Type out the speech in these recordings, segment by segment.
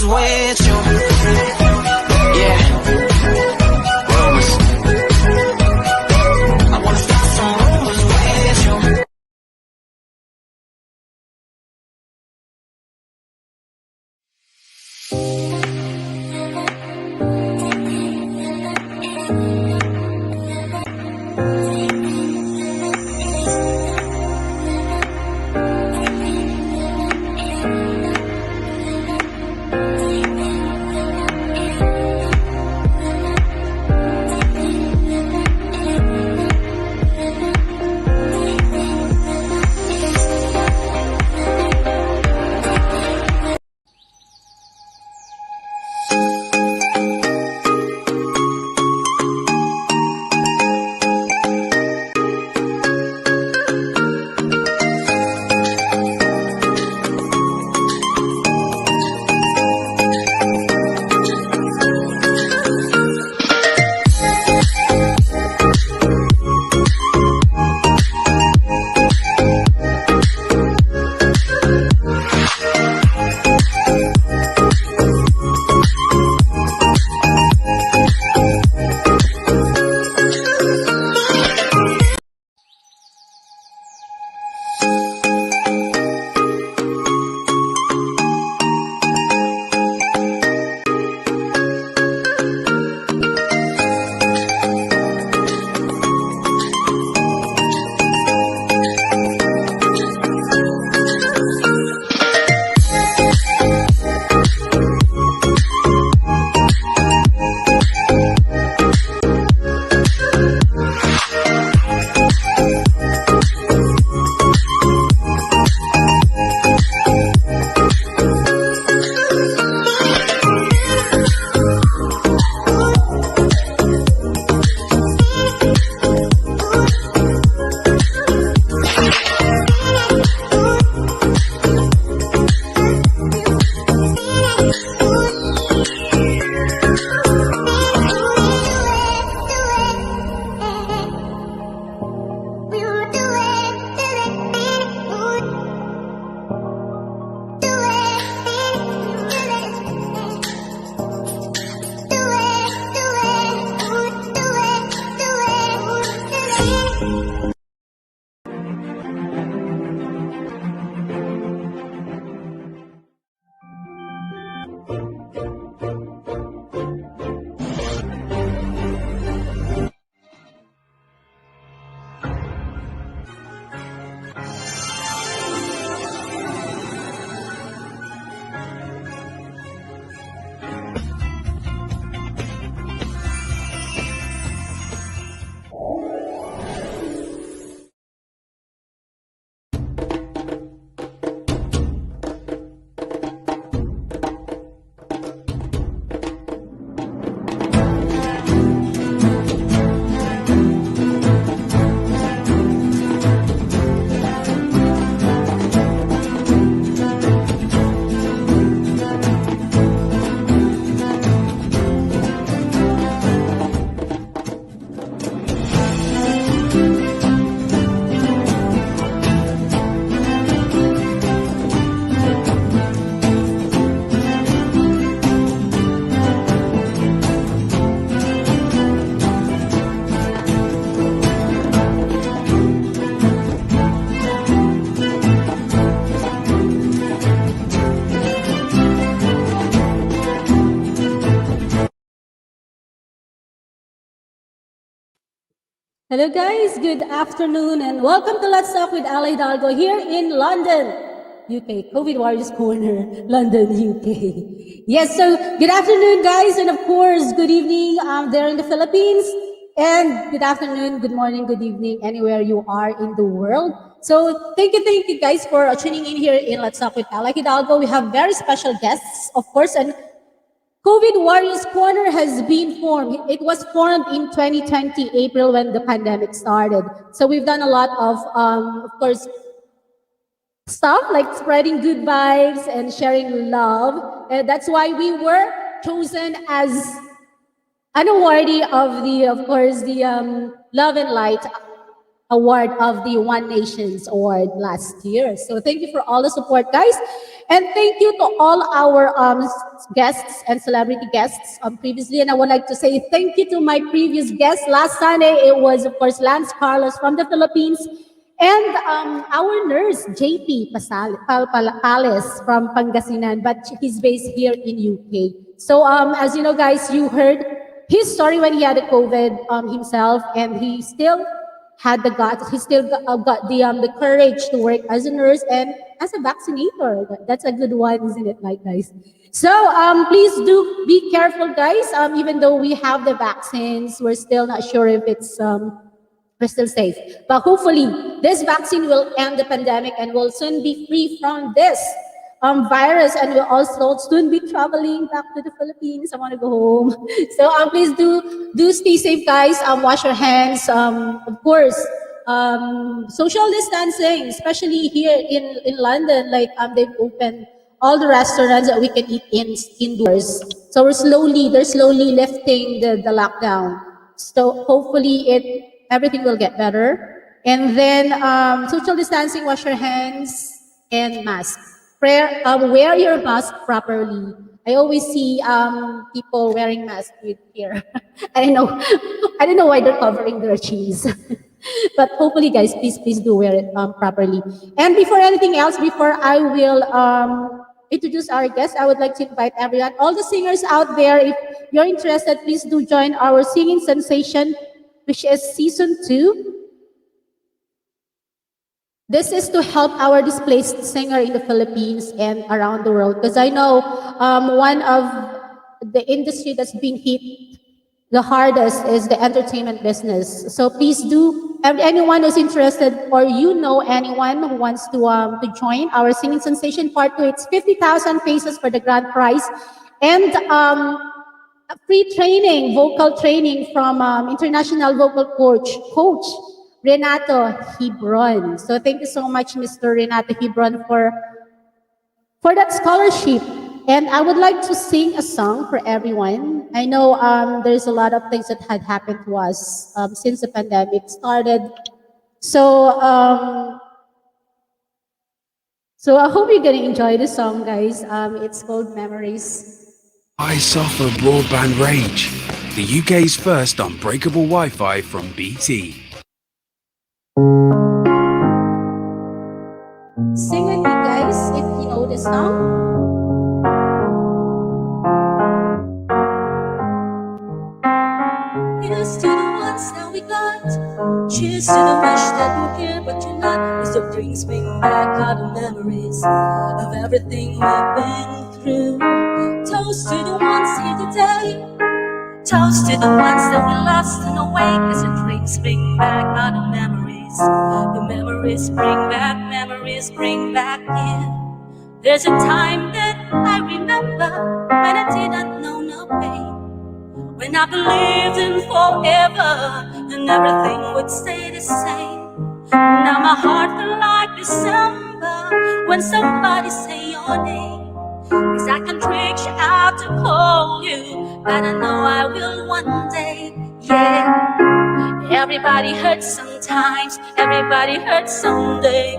with you. Yeah. Rumors. I wanna start some rumors with you. Hello guys, good afternoon and welcome to Let's Talk with ELA Hidalgo here in London, UK, COVID Warriors Corner, London, UK. Yes, so good afternoon guys, and of course, good evening there in the Philippines, and good afternoon, good morning, good evening, anywhere you are in the world. So thank you guys for tuning in here in Let's Talk with ELA Hidalgo. We have very special guests, of course, and COVID Warriors Corner has been formed. It was formed in 2020, April, when the pandemic started. So we've done a lot of course, stuff like spreading good vibes and sharing love. And that's why we were chosen as an awardee of the, of course, the Love and Light award of the One Nations Award last year. So thank you for all the support, guys. And thank you to all our guests and celebrity guests previously. And I would like to say thank you to my previous guest. Last Sunday, it was, of course, Lance Carlos from the Philippines. And our nurse, JP Palace from Pangasinan, but he's based here in UK. So as you know, guys, you heard his story when he had the COVID himself, and he still had the guts. He still got the courage to work as a nurse and as a vaccinator. That's a good one, isn't it, like, guys? So please do be careful, guys. Even though we have the vaccines, we're still not sure if it's we're still safe. But hopefully, this vaccine will end the pandemic and we'll soon be free from this virus, and we'll also soon be traveling back to the Philippines. I want to go home. So please do stay safe, guys. Wash your hands. Of course, social distancing, especially here in London. Like they've opened all the restaurants that we can eat indoors. So they're slowly lifting the lockdown. So hopefully everything will get better. And then social distancing, wash your hands, and mask. Wear your mask properly. I always see people wearing masks with here. I don't know why they're covering their cheese. But hopefully, guys, please do wear it properly. And before anything else, before I will introduce our guest, I would like to invite everyone, all the singers out there, if you're interested, please do join our singing sensation, which is season 2. This is to help our displaced singer in the Philippines and around the world. Because I know one of the industry that's being hit the hardest is the entertainment business. So please do, anyone who's interested, or you know anyone who wants to join our Singing Sensation Part 2, it's 50,000 pesos for the grand prize. And free training, vocal training from international vocal coach Renato Hebron. So thank you so much, Mr. Renato Hebron, for that scholarship. And I would like to sing a song for everyone. I know there's a lot of things that had happened to us since the pandemic started. So I hope you're gonna enjoy the song, guys. It's called Memories. I suffer broadband rage. The UK's first unbreakable Wi-Fi from BT. Sing with me, guys, if you know the song. Here's to the ones that we got. Cheers to the wish that you're here, but you're not. As the brings me back all the memories of everything we've been through. Toast to the ones here today. Toast to the ones that we lost in the way. As it brings me back all the memories. The memories bring back in. There's a time that I remember when I didn't know no pain. When I believed in forever and everything would stay the same. Now my heart feel like December when somebody say your name. 'Cause I can reach out to call you, but I know I will one day, yeah. Everybody hurts sometimes, everybody hurts someday,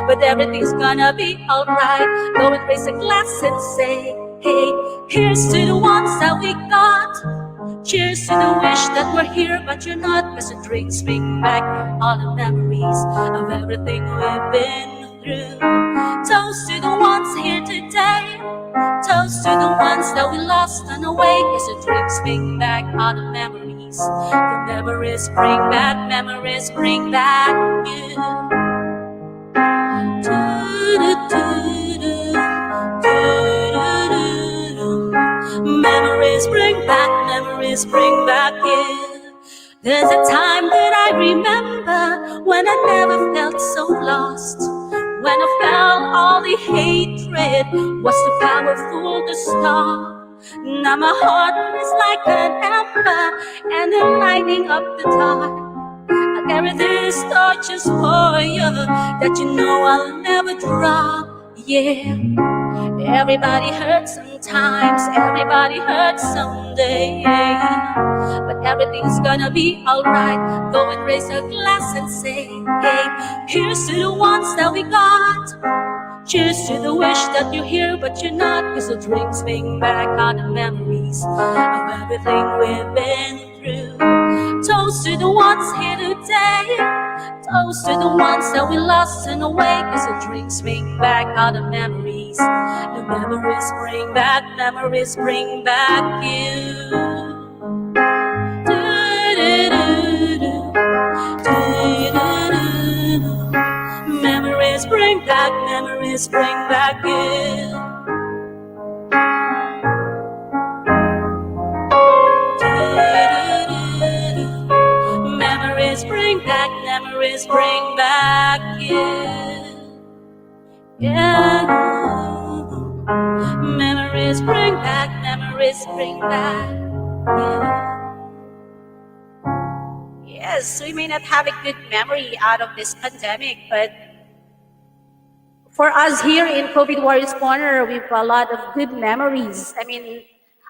but everything's gonna be alright. Go and raise a glass and say, hey, here's to the ones that we got. Cheers to the wish that we're here, but you're not. 'Cause the drinks bring back all the memories of everything we've been through. Toast to the ones here today. Toast to the ones that we lost on the way. 'Cause the drinks bring back all the memories. The memories bring back you. Memories bring back you. There's a time that I remember when I never felt so lost. When I felt all the hatred was too powerful to stop. Now my heart is like an ember and they're lighting up the dark. I carry this torch just for you, that you know I'll never drop. Yeah, Everybody hurts sometimes, everybody hurts someday. But everything's gonna be alright. Go and raise a glass and say, hey, here's to the ones that we got. Cheers to the wish that you're here, but you're not. Cause the drinks bring back all the memories of everything we've been through. Toast to the ones here today. Toast to the ones that we lost in the way. Cause the drinks bring back all the memories. The memories bring back you. Do-do-do-do. Do-do-do-do. Memories bring back you. Do-do-do-do. Memories bring back you. Yeah. Memories bring back you. Yes, we may not have a good memory out of this pandemic, but for us here in COVID Warriors Corner, we've a lot of good memories. I mean,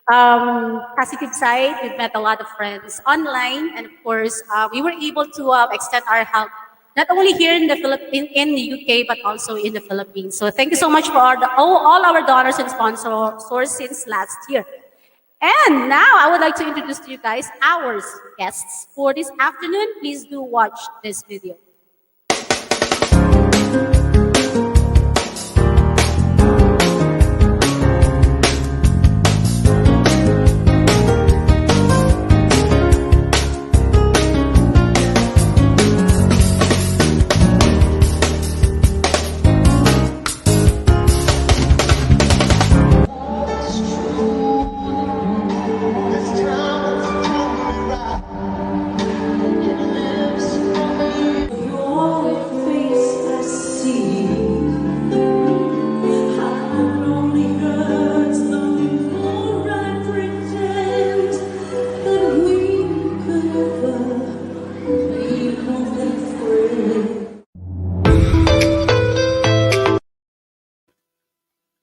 positive side, we've met a lot of friends online, and of course, we were able to extend our help not only here in the in the UK, but also in the Philippines. So thank you so much for all our donors and sponsors since last year. And now I would like to introduce to you guys our guests for this afternoon. Please do watch this video.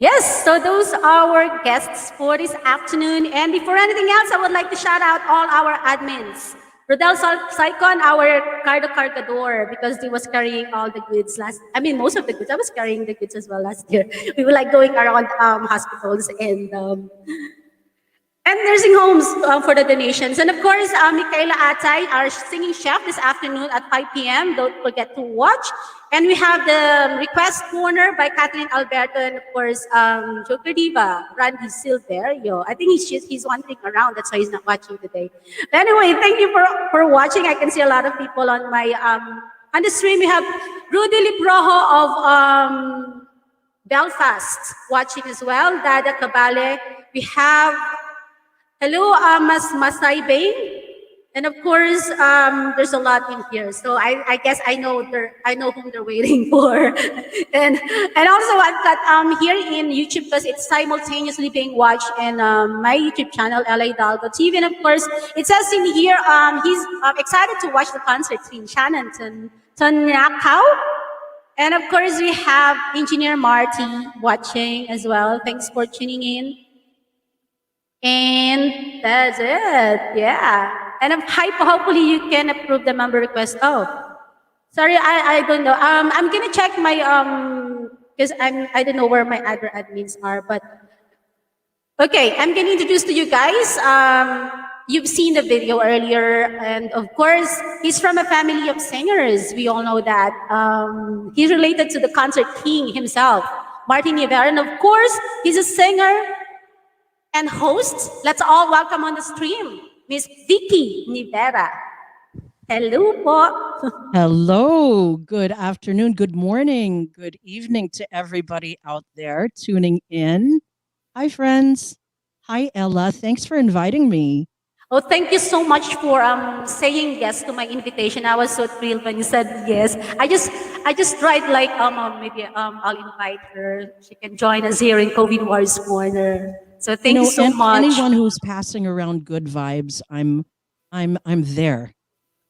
Yes, so those are our guests for this afternoon. And before anything else, I would like to shout out all our admins. Rodel Saicon, our cargador, because he was carrying all the goods most of the goods. I was carrying the goods as well last year. We were like going around hospitals and nursing homes for the donations. And of course, Michaela Atay, our singing chef this afternoon at 5 p.m. Don't forget to watch. And we have the request corner by Catherine Alberto, and of course, Joker Diva, Randy Silverio. I think he's wandering around, that's why he's not watching today. But anyway, thank you for watching. I can see a lot of people on my on the stream. We have Rudy Liprojo of Belfast watching as well. Dada Cabale. We have hello, Masay Bang. And of course, there's a lot in here. So I guess I know whom they're waiting for. and also I've got here in YouTube, because it's simultaneously being watched in my YouTube channel, ELA HIDALGO TV. And of course, it says in here, he's excited to watch the concert in Shannon Tonyakau. And of course, we have Engineer Marty watching as well. Thanks for tuning in. And that's it, yeah. And hopefully you can approve the member request. Oh, sorry, I don't know. I'm gonna check my because I don't know where my other admins are, but okay, I'm gonna introduce to you guys. You've seen the video earlier, and of course, he's from a family of singers. We all know that. He's related to the concert king himself, Martin Nievera, and of course, he's a singer and host. Let's all welcome on the stream, Miss VICKI NIEVERA. Hello po. Hello, good afternoon, good morning, good evening to everybody out there tuning in. Hi friends. Hi Ella, thanks for inviting me. Oh, thank you so much for saying yes to my invitation. I was so thrilled when you said yes. I just tried like maybe I'll invite her. She can join us here in COVID Wars Corner. So thank you so much. Anyone who's passing around good vibes, I'm there.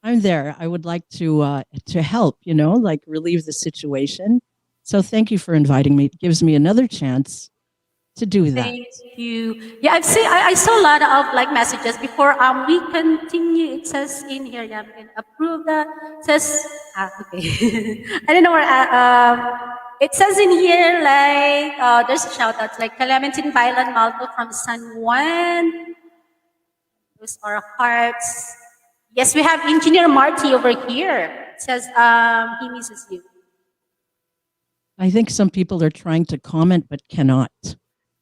I'm there. I would like to help, like relieve the situation. So thank you for inviting me. It gives me another chance to do that. Thank you. Yeah, I saw a lot of like messages before we continue. It says in here, yeah, we can approve that. It says okay. I don't know where it says in here like there's shout outs like Clementine Bailan Malto from San Juan. Those are hearts. Yes, we have Engineer Marty over here. It says he misses you. I think some people are trying to comment but cannot.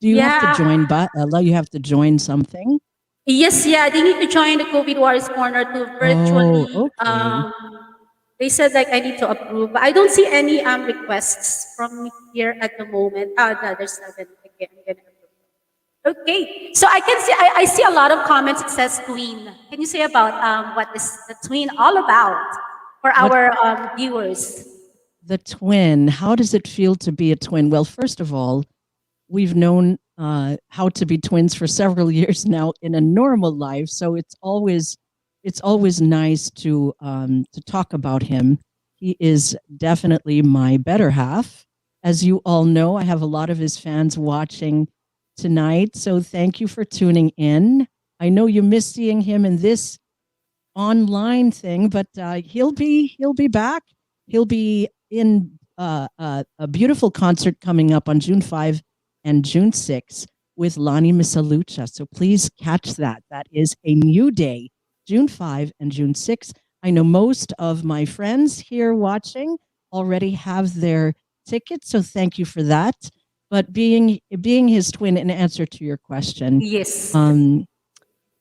Do you have Yeah. to join, Ella? You have to join something? Yes, yeah, they need to join the COVID Warriors Corner to virtually. Oh, okay. They said like I need to approve, but I don't see any requests from here at the moment. Oh, no, there's nothing. Okay, I'm gonna approve. Okay, so I can see I see a lot of comments. It says twin. Can you say about what is the twin all about for What our viewers? the twin? How does it feel to be a twin? Well, first of all, we've known how to be twins for several years now in a normal life, so it's always nice to talk about him. He is definitely my better half. As you all know, I have a lot of his fans watching tonight, so thank you for tuning in. I know you miss seeing him in this online thing, but he'll be back. He'll be in a beautiful concert coming up on June 5 and June 6 with Lani Misalucha. So please catch that. That is a new day, June 5 and June 6. I know most of my friends here watching already have their tickets, so thank you for that. But being his twin, in answer to your question, Yes.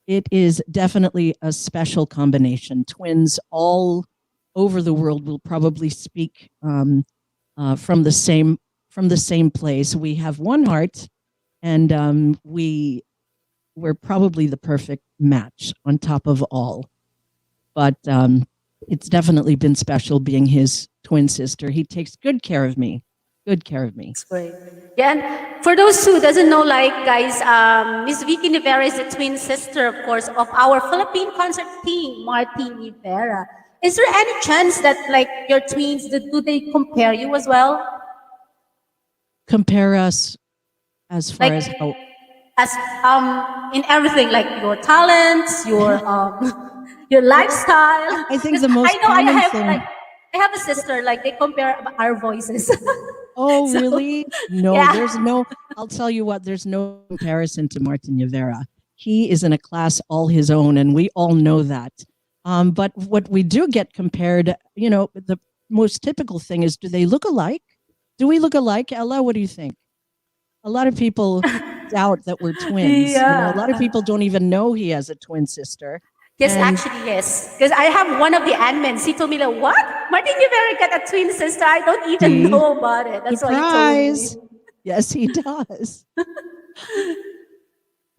it is definitely a special combination. Twins all over the world will probably speak from the same place. We have one heart, and we're probably the perfect match on top of all. But it's definitely been special being his twin sister. He takes good care of me. Good care of me. Great. Yeah, and for those who doesn't know, like guys, Miss Vicky Nievera is the twin sister, of course, of our Philippine concert king, Martin Nievera. Is there any chance that like your twins, do they compare you as well? Compare us as far Like as how as in everything, like your talents, your your lifestyle. I think the 'Cause most I know I common have thing. like I have a sister, like they compare our voices. Oh, So, really? No, yeah. there's no, I'll tell you what, there's no comparison to Martin Nievera. He is in a class all his own, and we all know that. But what we do get compared, the most typical thing is, do they look alike? Do we look alike, Ella? What do you think? A lot of people doubt that we're twins. A lot of Yeah. people don't even know he has a twin sister. Yes, And actually, yes. Because I have one of the admins. He told me like, what? Martin Rivera got a twin sister. I don't even see, know about it. That's what he told surprise. me. Yes, he does.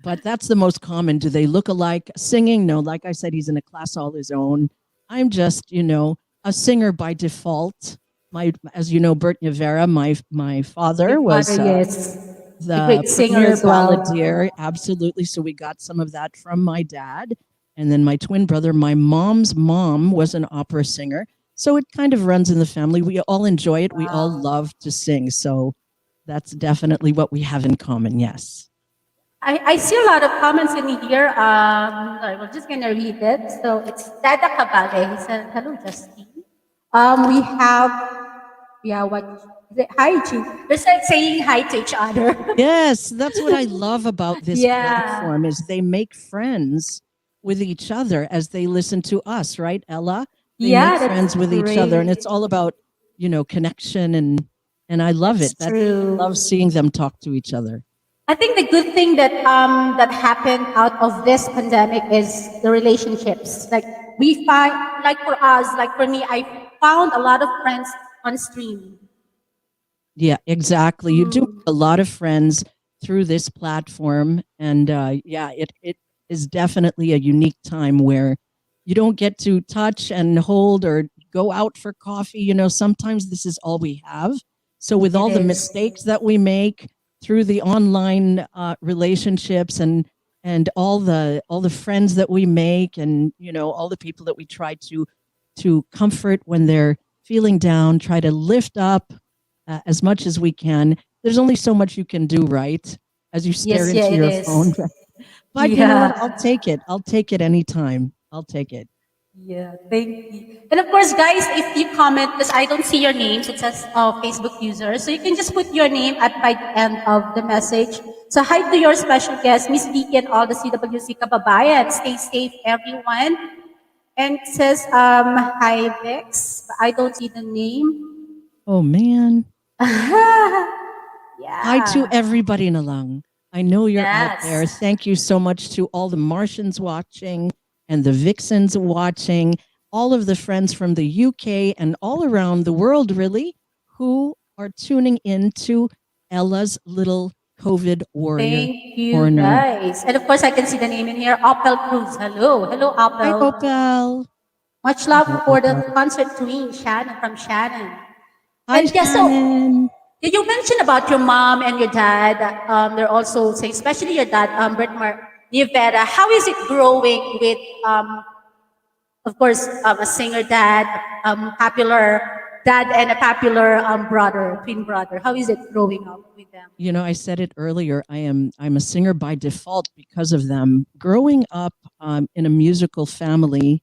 But that's the most common. Do they look alike? Singing? No, like I said, he's in a class all his own. I'm just, a singer by default. As you know, Bert Nievera, my father My was father, yes. A the great singer premier as well. balladeer. Absolutely. So we got some of that from my dad. And then my twin brother, my mom's mom, was an opera singer. So it kind of runs in the family. We all enjoy it. We all love to sing. So that's definitely what we have in common. Yes. I see a lot of comments in here. Sorry, we're just gonna read it. So it's Dada Cabale. He said, "Hello, Justine." We have, yeah, what is it? Hi, G. They're like saying hi to each other. Yes, that's what I love about this Yeah. platform is they make friends with each other as they listen to us, right, Ella? They Yeah, make that's friends with each other, and great. it's all about connection, and I love it. It's true. I love seeing them talk to each other. I think the good thing that that happened out of this pandemic is the relationships. Like we find, like for us, like for me, I found a lot of friends on stream. Yeah, exactly. You do make a lot of friends through this platform, and yeah, it is definitely a unique time where you don't get to touch and hold or go out for coffee. Sometimes this is all we have. So with all It the is. mistakes that we make through the online relationships and all the friends that we make, and all the people that we try to comfort when they're feeling down, try to lift up as much as we can. There's only so much you can do, right? as you stare Yes, yeah, into it your is. phone. But you know what? Yeah. I'll take it. I'll take it anytime. I'll take it. Yeah, thank you. And of course, guys, if you comment, because I don't see your names, it says Facebook user, so you can just put your name at by the end of the message. So hi to your special guest, Miss Vicky and all the CWC kababayan. Stay safe, everyone. And it says, hi, Vex. But I don't see the name. Oh man. Hi to Yeah. everybody, Nalang. I know you're out there. Yes. Thank you so much to all the Martians watching and the Vixens watching, all of the friends from the UK and all around the world, really, who are tuning in to Ella's little COVID warrior Thank you, corner. guys. And of course, I can see the name in here, Opel Cruz. Hello. Hello, Hi, Opel. Opal. Much love Hello, for the Opal. concert queen, Shannon, from Shannon. Hi, And yeah, so Shannon. you mentioned about your mom and your dad. They're also saying, especially your dad, Bert Nievera. How is it growing with, of course, a singer dad, popular dad, and a popular brother, twin brother? How is it growing up with them? You know, I said it earlier. I'm a singer by default because of them. Growing up in a musical family,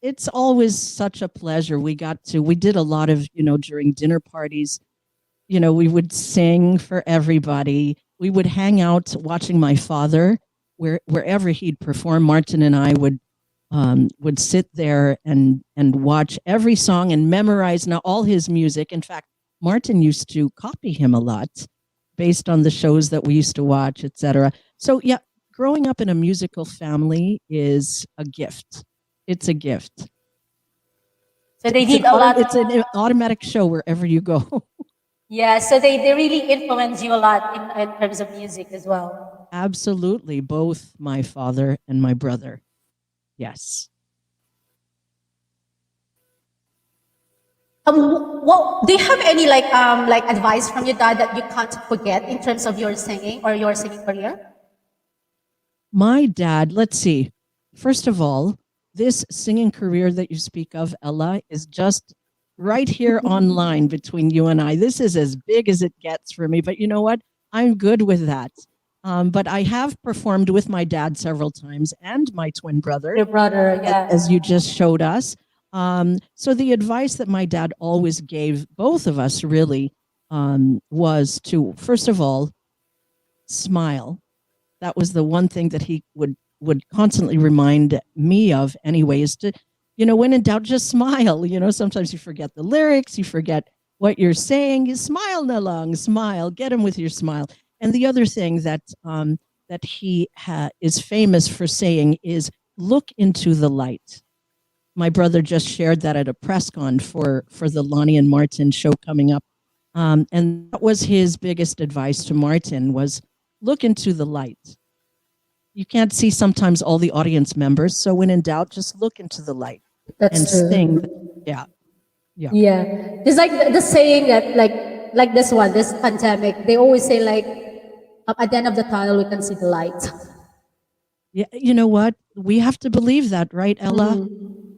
it's always such a pleasure. We did a lot of, during dinner parties, we would sing for everybody. We would hang out watching my father wherever he'd perform. Martin and I would sit there and watch every song and memorize now all his music. In fact, Martin used to copy him a lot based on the shows that we used to watch, etc. So yeah, growing up in a musical family is a gift. It's a gift. So they did a lot. It's an automatic show wherever you go. Yeah, so they really influence you a lot in terms of music as well. Absolutely, both my father and my brother. Yes. Well, do you have any like advice from your dad that you can't forget in terms of your singing or your singing career? My dad, let's see. First of all, this singing career that you speak of, Ella, is just right here online between you and I. This is as big as it gets for me, but you know what? I'm good with that. But I have performed with my dad several times and my twin brother, Your brother, yeah. as you just showed us. So the advice that my dad always gave both of us really was to, first of all, smile. That was the one thing that he would constantly remind me of anyway, is to, when in doubt, just smile. Sometimes you forget the lyrics, you forget what you're saying. You smile, Nalang, smile, get him with your smile. And the other thing that that he is famous for saying is, look into the light. My brother just shared that at a press con for the Lonnie and Martin show coming up. And that was his biggest advice to Martin, was look into the light. You can't see sometimes all the audience members. So when in doubt, just look into the light. That's and true. sing. Yeah. Yeah. It's like the saying that like this pandemic, they always say like at the end of the tunnel we can see the light. Yeah. You know what? We have to believe that, right, Ella?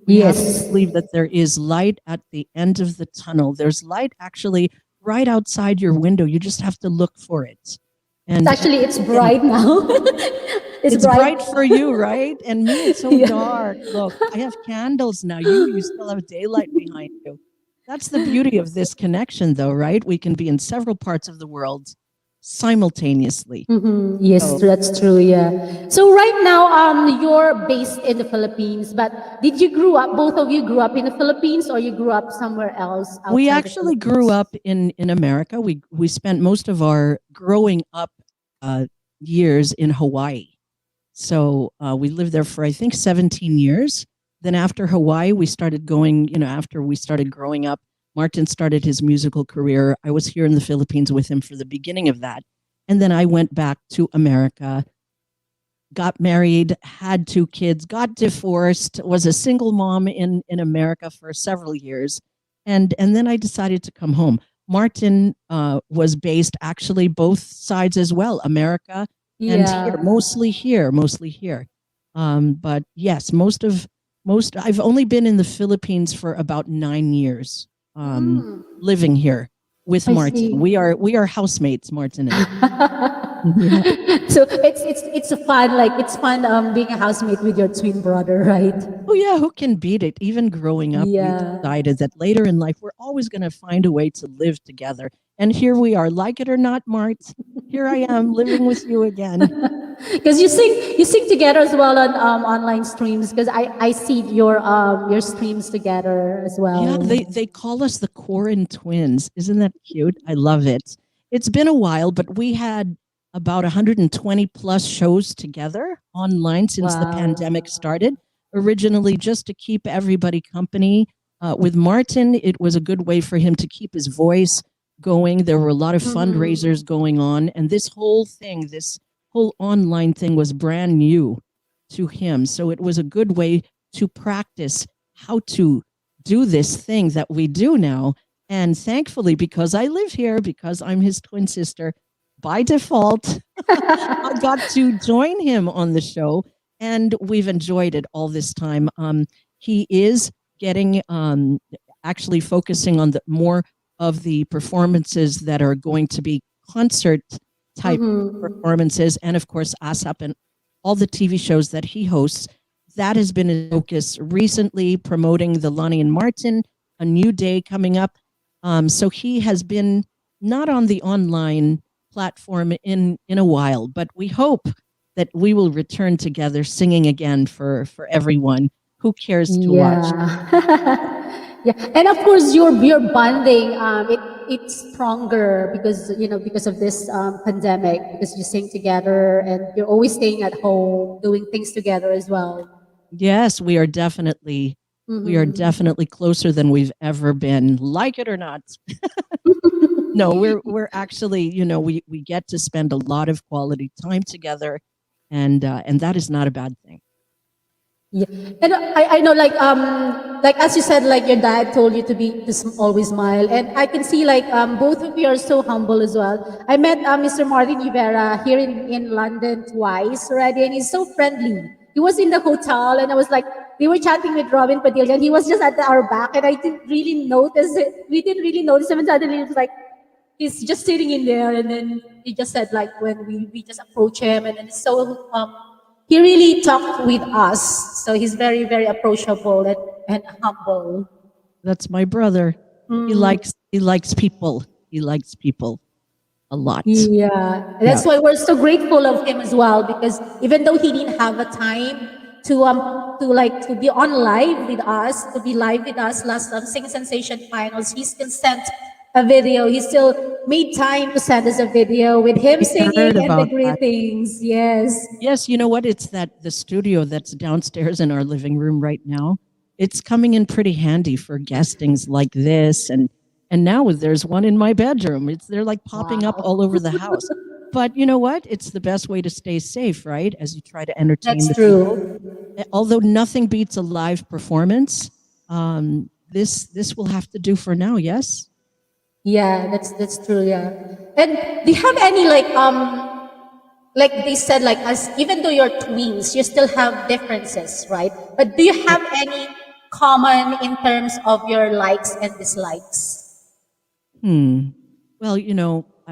We have to believe that there is light at the end of the tunnel. There's light actually right outside your window. You just have to look for it. And It's bright now. it's bright for you, right? And me, it's so dark. Look, I have candles now. You still have daylight behind you. That's the beauty of this connection, though, right? We can be in several parts of the world simultaneously. Yes, that's true. Yeah. So right now, you're based in the Philippines, but did you both of you grew up in the Philippines, or you grew up somewhere else? We outside the actually grew Philippines? up in America. We spent most of our growing up years in Hawaii. So we lived there for, I think, 17 years. Then after Hawaii, we started going, after we started growing up, Martin started his musical career. I was here in the Philippines with him for the beginning of that. And then I went back to America, got married, had 2 kids, got divorced, was a single mom in America for several years. And then I decided to come home. Martin was based actually both sides as well, America and here, mostly here. But yes, I've only been in the Philippines for about 9 years, living here with Martin. see. We are housemates, Martin and I. Yeah. So it's a fun, like it's fun being a housemate with your twin brother, right? Oh yeah, who can beat it? Even growing up, we Yeah. decided that later in life we're always going to find a way to live together. And here we are, like it or not, Mart. Here I am living with you again. Because you sing together as well on online streams. Because I see your streams together as Yeah, well. they call us the Corin twins. Isn't that cute? I love it. It's been a while, but we had about 120 plus shows together online since the Wow. pandemic started. Originally, just to keep everybody company. With Martin, it was a good way for him to keep his voice going. There were a lot of fundraisers going on, and this whole thing, this whole online thing, was brand new to him. So it was a good way to practice how to do this thing that we do now. And thankfully, because I live here, because I'm his twin sister, by default, I got to join him on the show, and we've enjoyed it all this time. He is getting actually focusing on the more of the performances that are going to be concert type performances, and of course ASAP and all the TV shows that he hosts. That has been his focus recently, promoting the Lonnie and Martin, a new day coming up. So he has been not on the online platform in a while, but we hope that we will return together singing again for everyone who cares to watch. Yeah, and of course your bonding it's stronger because because of this pandemic, because you sing together and you're always staying at home doing things together as well. Yes, we are definitely closer than we've ever been, like it or not. No, we're actually, we get to spend a lot of quality time together, and that is not a bad thing. Yeah, and I know like as you said, like your dad told you to always smile, and I can see like both of you are so humble as well. I met Mr. Martin Rivera here in London twice already, and he's so friendly. He was in the hotel, and I was like, we were chatting with Robin Padilla, and he was just at our back, and I didn't really notice it. We didn't really notice him, and suddenly it was like he's just sitting in there, and then he just said like when we just approach him, and then it's so he really talked with us, so he's very very approachable and humble. That's my brother. He likes people. He likes people a lot. Yeah, that's why we're so grateful of him as well, because even though he didn't have a time to be on live with us, to be live with us last Sing Sensation finals, he still sent a video. He still made time to send us a video with him I singing heard and the about that. greetings. Yes. Yes, you know what? It's the studio that's downstairs in our living room right now. It's coming in pretty handy for guestings like this, and now there's one in my bedroom. They're like popping up all over the house. But you know what? It's the best way to stay safe, right? As you try to entertain That's the true. people. Although nothing beats a live performance, this will have to do for now. Yes. Yeah, that's true. Yeah. And do you have any like they said, like as even though you're twins, you still have differences, right? But do you have any common in terms of your likes and dislikes? Well,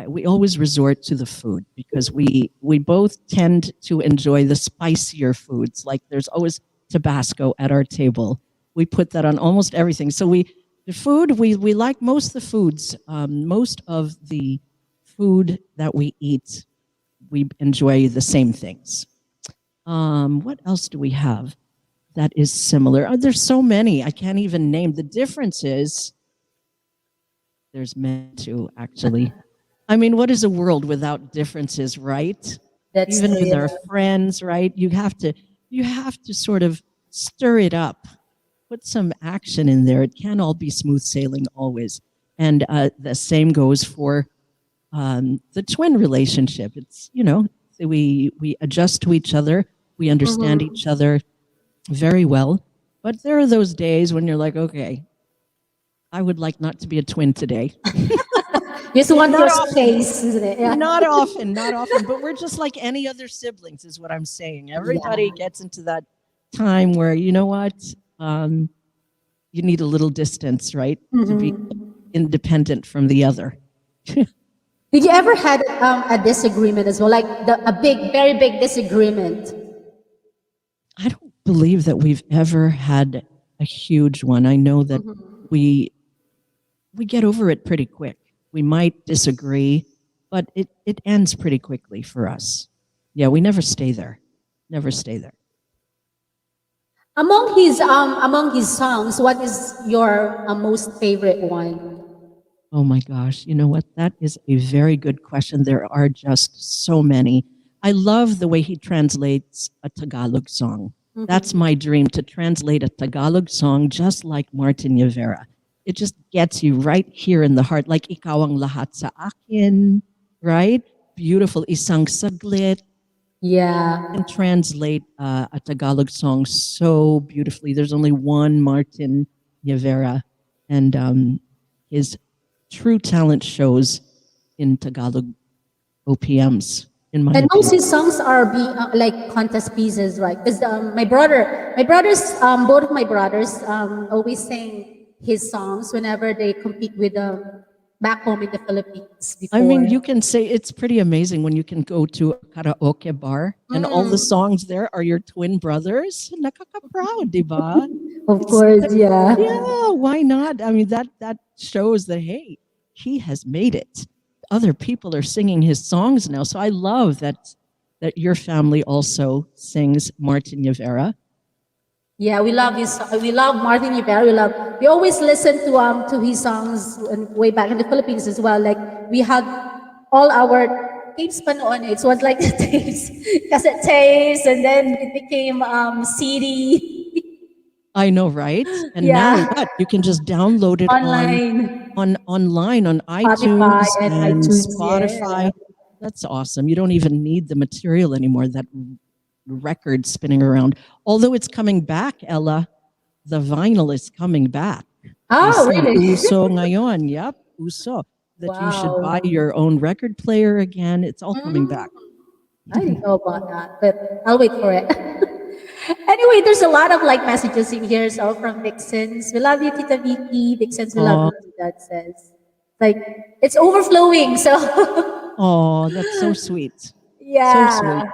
we always resort to the food because we both tend to enjoy the spicier foods. Like there's always Tabasco at our table. We put that on almost everything. So we like most of the foods. Most of the food that we eat, we enjoy the same things. What else do we have that is similar? There's so many. I can't even name. The difference is there's many too, actually. I mean, what is a world without differences, right? That's Even true, with yeah. our friends, right? You have to sort of stir it up, put some action in there. It can't all be smooth sailing always. And the same goes for the twin relationship. It's we adjust to each other, we understand each other very well. But there are those days when you're like, okay, I would like not to be a twin today. Just want Not your often. space, isn't it? Yeah. Not often, not often. But we're just like any other siblings, is what I'm saying. Everybody gets into that time where, you know what, you need a little distance, right, to be independent from the other. Did you ever had a disagreement as well, like a big, very big disagreement? I don't believe that we've ever had a huge one. I know that we we get over it pretty quick. We might disagree, but it ends pretty quickly for us. Yeah, we never stay there. Never stay there. Among his songs, what is your most favorite one? Oh my gosh, you know what? That is a very good question. There are just so many. I love the way he translates a Tagalog song. That's my dream, to translate a Tagalog song just like Martin Nievera. It just gets you right here in the heart, like Ikaw ang lahat sa akin, right? Beautiful. Isang saglit. Yeah. And translate a Tagalog song so beautifully. There's only one Martin Nievera, and his true talent shows in Tagalog OPMs. In my And most opinion. his songs are like contest pieces, right? Because both of my brothers always sing his songs whenever they compete with back home in the Philippines before. I mean, you can say it's pretty amazing when you can go to a karaoke bar and all the songs there are your twin brothers. Nakaka-proud, di ba? Of course, yeah. Yeah, why not? I mean, that shows that, hey, he has made it. Other people are singing his songs now. So I love that your family also sings Martin Nievera. Yeah, we love his. We love Martin Rivera. We always listen to his songs way back in the Philippines as well. Like we had all our tapes pa noon. It was like the tapes, cassette tapes, and then it became CD. I know, right? And Yeah. now what? You can just download it Online. online on Spotify iTunes and and iTunes, Spotify. yeah. That's awesome. You don't even need the material anymore. That record spinning around. Although it's coming back, Ella, the vinyl is coming back. Oh, You see, really? Uso ngayon. Yep, Uso. That you should Wow. buy your own record player again. It's all coming back. I didn't know about that, but I'll wait for it. Anyway, there's a lot of like messages in here. So from Vixens, we love you, Tita Vicky. Vixens, we love you. That says, like it's overflowing. So Oh, that's so sweet. yeah. So sweet.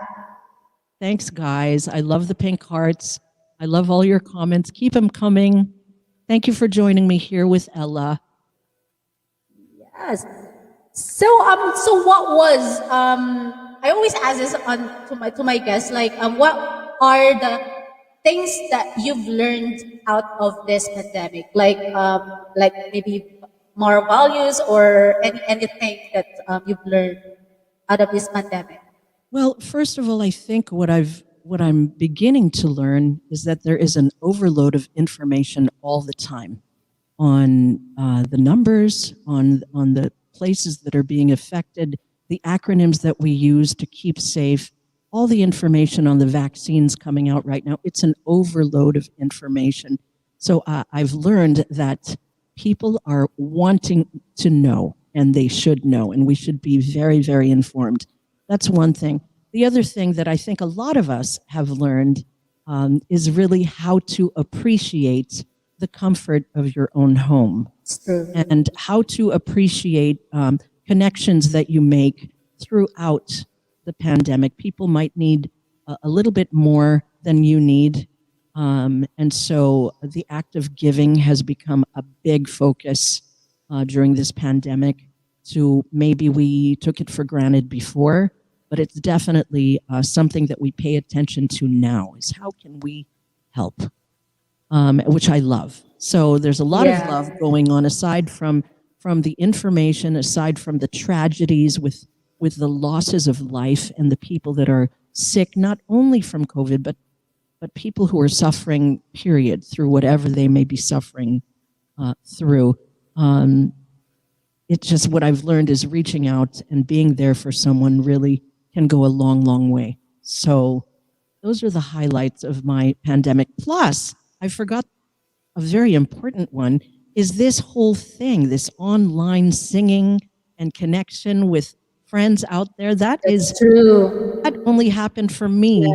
Thanks, guys. I love the pink hearts. I love all your comments. Keep them coming. Thank you for joining me here with Ella. Yes. So so what was I always ask this to my guests, like what are the things that you've learned out of this pandemic? Like maybe moral values or anything that you've learned out of this pandemic. Well, first of all, I think what I'm beginning to learn is that there is an overload of information all the time on the numbers, on the places that are being affected, the acronyms that we use to keep safe, all the information on the vaccines coming out right now. It's an overload of information. So I've learned that people are wanting to know, and they should know, and we should be very, very informed. That's one thing. The other thing that I think a lot of us have learned is really how to appreciate the comfort of your own home It's true. and how to appreciate connections that you make throughout the pandemic. People might need a little bit more than you need. And so the act of giving has become a big focus during this pandemic. To maybe we took it for granted before, but it's definitely something that we pay attention to now, is how can we help, which I love. So there's a lot of love going on aside from the information, aside from the tragedies with the losses of life and the people that are sick, not only from COVID, but people who are suffering, period, through whatever they may be suffering through. It's just what I've learned is reaching out and being there for someone really can go a long, long way. So those are the highlights of my pandemic. Plus, I forgot a very important one, is this whole thing, this online singing and connection with friends out there. That only happened for me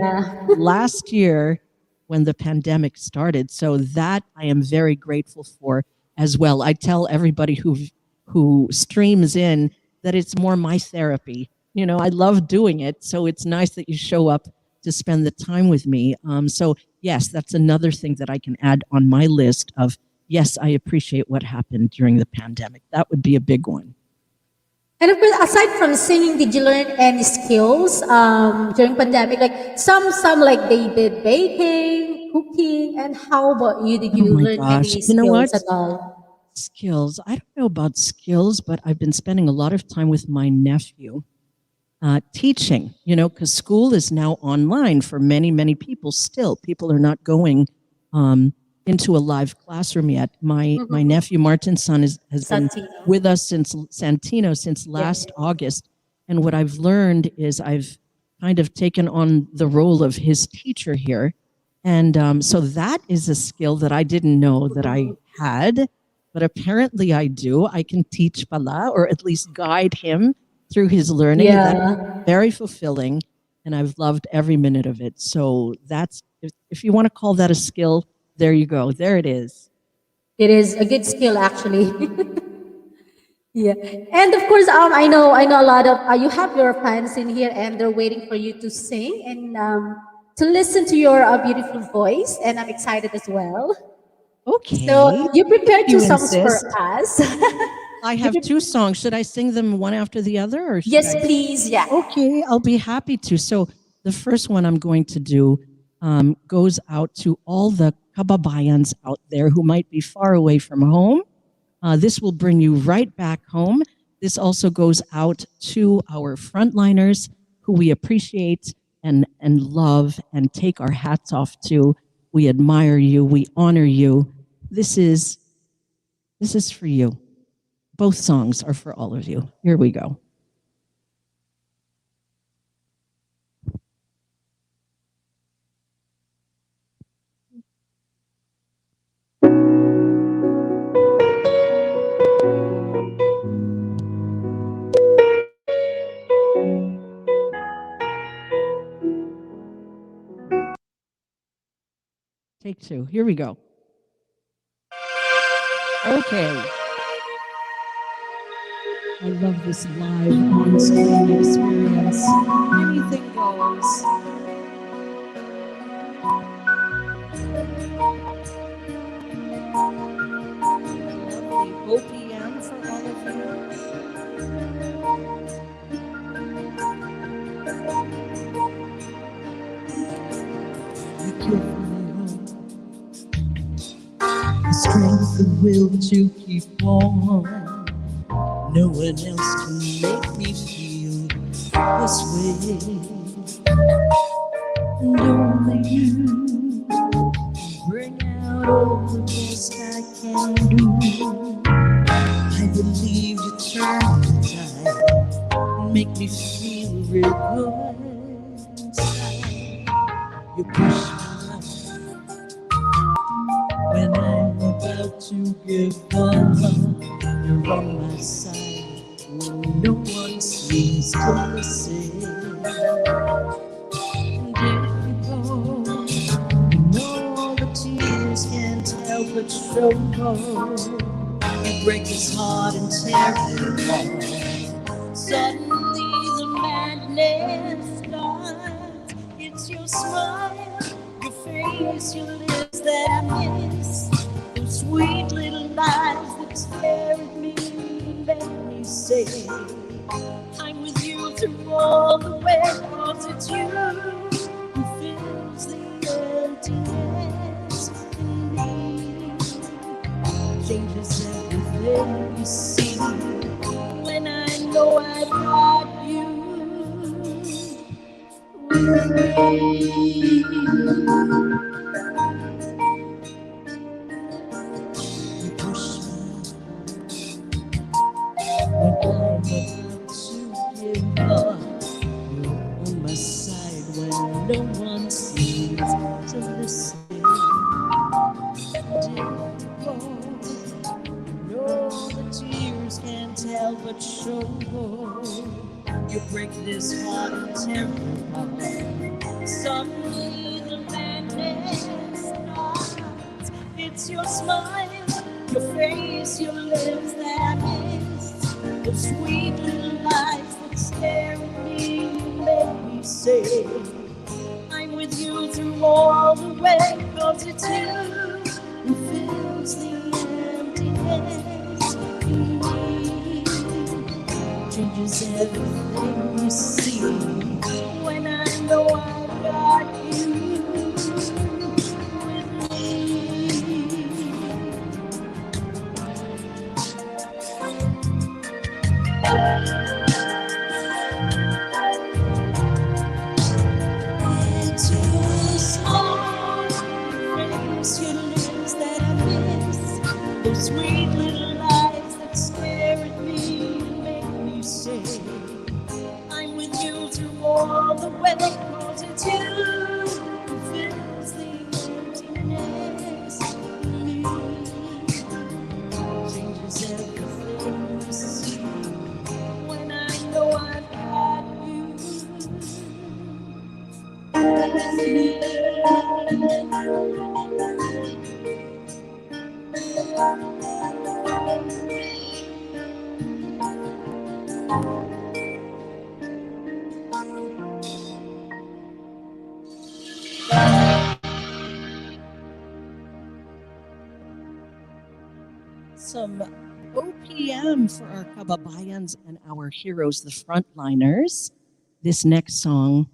last year when the pandemic started. So that I am very grateful for as well. I tell everybody who streams in, that it's more my therapy. You know, I love doing it. So it's nice that you show up to spend the time with me. So yes, that's another thing that I can add on my list of, yes, I appreciate what happened during the pandemic. That would be a big one. And of course, aside from singing, did you learn any skills during pandemic? Like some like they did baking, cooking, and how about you? Did Oh you my learn gosh. any You know skills what? at all? Skills. I don't know about skills, but I've been spending a lot of time with my nephew teaching, you know, because school is now online for many, many people still. People are not going into a live classroom yet. My nephew, Martin's son, has been Santino. with us since Santino, since last August. And what I've learned is I've kind of taken on the role of his teacher here. And so that is a skill that I didn't know that I had, but apparently I do. I can teach pala, or at least guide him through his learning. And Yeah, that's very fulfilling. And I've loved every minute of it. So that's, if you want to call that a skill, there you go. There it is. it is a good skill actually. Yeah, and of course, I know a lot of you have your fans in here, and they're waiting for you to sing and to listen to your beautiful voice, and I'm excited as well. Okay. So you prepared two You songs for insist. us. I have two songs. Should I sing them one after the other? Or should Yes, I? please. Yeah. Okay, I'll be happy to. So the first one I'm going to do goes out to all the kababayans out there who might be far away from home. This will bring you right back home. This also goes out to our frontliners who we appreciate and love and take our hats off to. We admire you. We honor you. This is for you. Both songs are for all of you. Here we go. Take two. Here we go. Okay. I love this live on-screen experience. Anything goes. Lovely OPM for all of you. You give me the strength and will to keep on. No one else can make me feel this way. And only you bring out all the best I can do. I believe you turn the tide and make me feel real good inside. You push me when I'm about to give up. You're on my side when no one seems to listen. And if you go, you know all the tears can't help but show. You break his heart and tear it apart. Suddenly the madness starts. It's your smile, your face, your lips that I miss. Those sweet little lies that stare at me and make me say I'm with you through all the way. 'Cause it's you who fills the emptiness in me. Changes everything you see when I know I've got you with me. You push me when I'm about to give up. You're on my side when no one seems to listen. And if you go, no, the tears can't help but show. You break this heart and tear it apart. Suddenly the madness starts. It's your smile, your face, your lips that I miss. The sweet little say I'm with you through all the way, 'cause it's you who fills the emptiness in me. Changes everything you see when I know I've got you with me. It's your small friendships that I miss, those sweet little lies that stare at me and make me say I'm with you through all the way, 'cause it's you who fills the emptiness in me. Changes everything you see when I know I've got you. Some OPM for our kababayans and our heroes, the Frontliners. This next song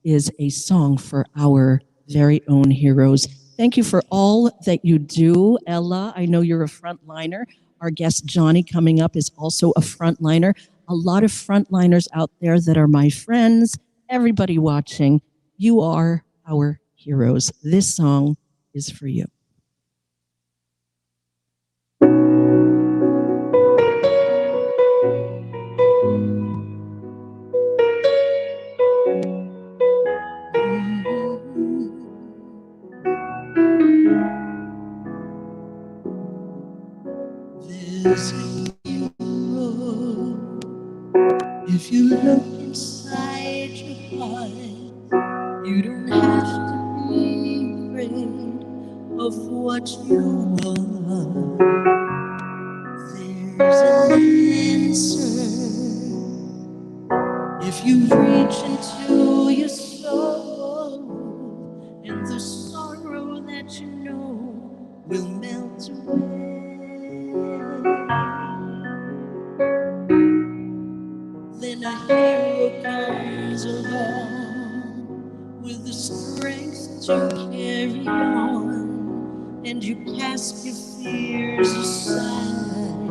is a song for our very own heroes. Thank you for all that you do, Ella. I know you're a frontliner. Our guest Johnny coming up is also a frontliner. A lot of frontliners out there that are my friends. Everybody watching, you are our heroes. This song is for you. There's a hero. If you look inside your heart, you don't have to be afraid of what you are. There's an answer. If you reach into your soul, and the sorrow that you know will melt away. Then a hero comes along with the strength to carry on, and you cast your fears aside,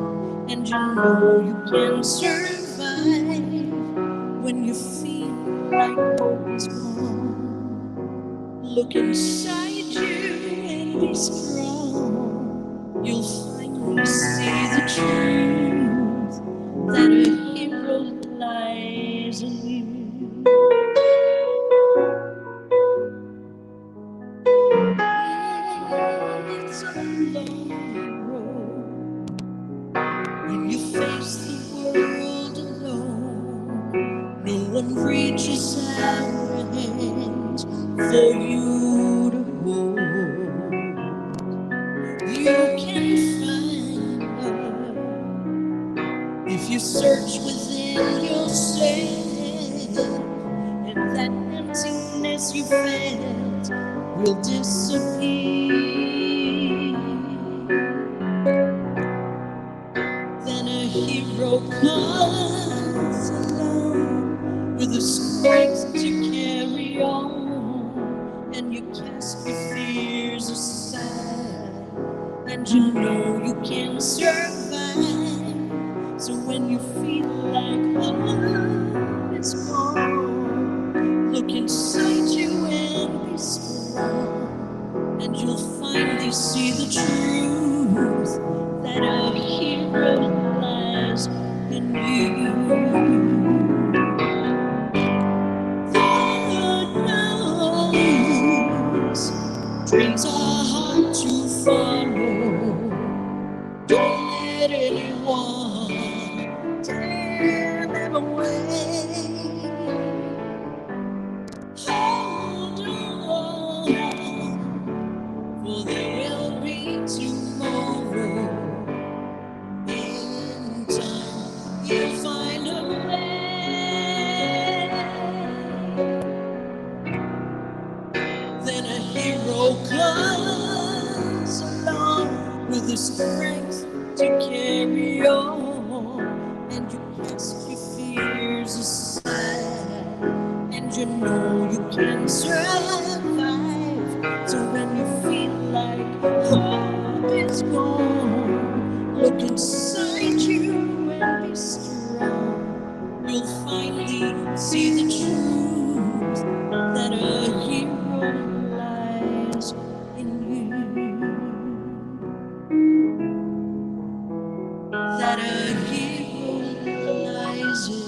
and you know you can survive when you feel like hope is gone. Look inside you and be strong. You'll finally see the truth that a hero lies in you. It's a long road when you face the world alone. No one reaches out their hands for you to hold. You can find love if you search within yourself, and that emptiness you felt will disappear. Then a hero comes along with the strength to carry on, and you cast your fears aside, and you know you can survive. So when you feel like hope is gone, look inside you and be strong, and you'll finally see the truth that a hero lies in you. Good news, dreams are hard to follow. Don't let anyone tear them away. Hold on, for there will be tomorrow. In time, you'll find a way. hero comes along with the strength to carry on, and you cast your fears aside, and you know you can survive. So when you feel like hope is gone, look inside you and be strong. You'll finally see the truth that a hero lies in you. That a hero lies in you.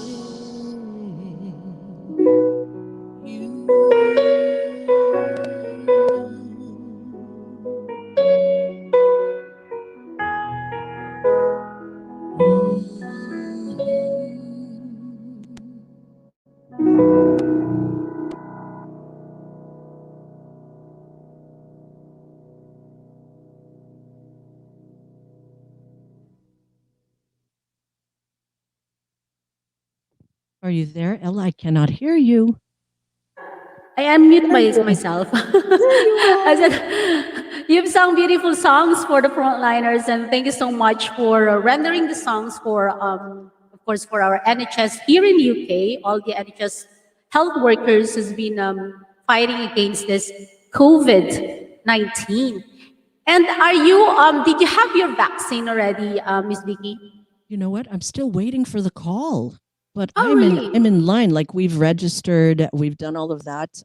Are you there, Ella? I cannot hear you. I unmute myself. I said, you've sung beautiful songs for the Frontliners, and thank you so much for rendering the songs for, of course, for our NHS here in UK. All the NHS health workers has been fighting against this COVID-19. And are you? Did you have your vaccine already, Miss Vicky? You know what? I'm still waiting for the call, but Oh, I'm really? in line. Like we've registered, we've done all of that.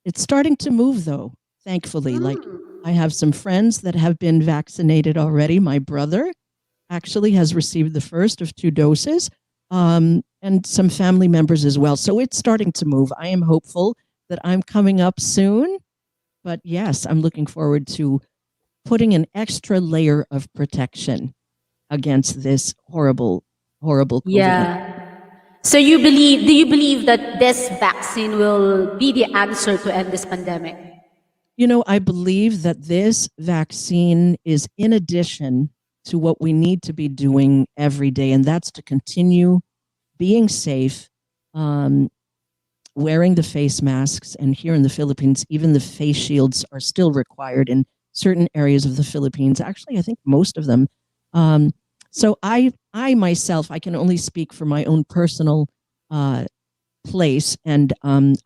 It's starting to move though, thankfully. Like I have some friends that have been vaccinated already. My brother actually has received the first of 2 doses, and some family members as well. So it's starting to move. I am hopeful that I'm coming up soon. But yes, I'm looking forward to putting an extra layer of protection against this horrible COVID. Yeah. So you believe? Do you believe that this vaccine will be the answer to end this pandemic? You know, I believe that this vaccine is in addition to what we need to be doing every day, and that's to continue being safe, wearing the face masks. And here in the Philippines, even the face shields are still required in certain areas of the Philippines. Actually, I think most of them. So I myself, I can only speak for my own personal place, and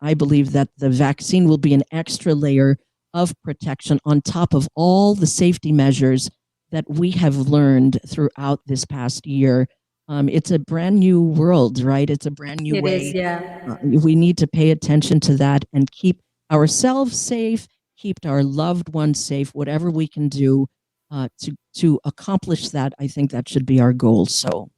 I believe that the vaccine will be an extra layer of protection on top of all the safety measures that we have learned throughout this past year. It's a brand new world, right? It's a brand new It way. is, yeah. We need to pay attention to that and keep ourselves safe, keep our loved ones safe, whatever we can do to accomplish that. I think that should be our goal. So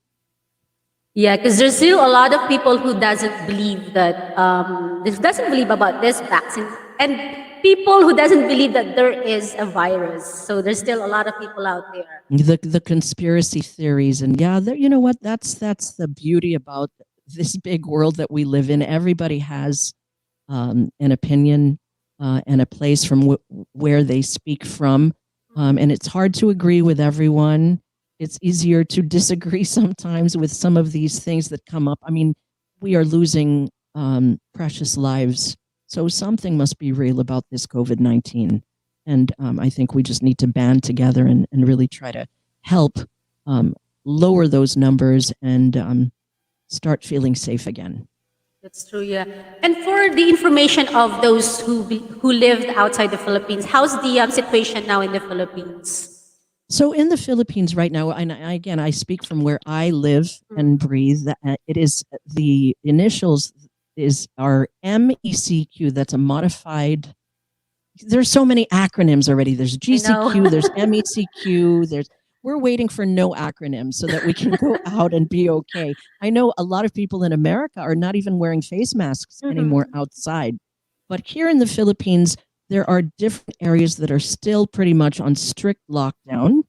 Yeah, because there's still a lot of people who doesn't believe that doesn't believe about this vaccine, and people who doesn't believe that there is a virus. So there's still a lot of people out there. the conspiracy theories, and yeah, you know what? That's the beauty about this big world that we live in. Everybody has an opinion and a place from where they speak from, and it's hard to agree with everyone. It's easier to disagree sometimes with some of these things that come up. I mean, we are losing precious lives, so something must be real about this COVID-19. And I think we just need to band together and really try to help lower those numbers and start feeling safe again. That's true, yeah. And for the information of those who lived outside the Philippines, how's the situation now in the Philippines? So in the Philippines right now, and again, I speak from where I live and breathe. It is the initials are MECQ. That's a modified. There's so many acronyms already. There's GCQ. There's MECQ. We're waiting for no acronyms so that we can go out and be okay. I know a lot of people in America are not even wearing face masks anymore outside. But here in the Philippines, there are different areas that are still pretty much on strict lockdown.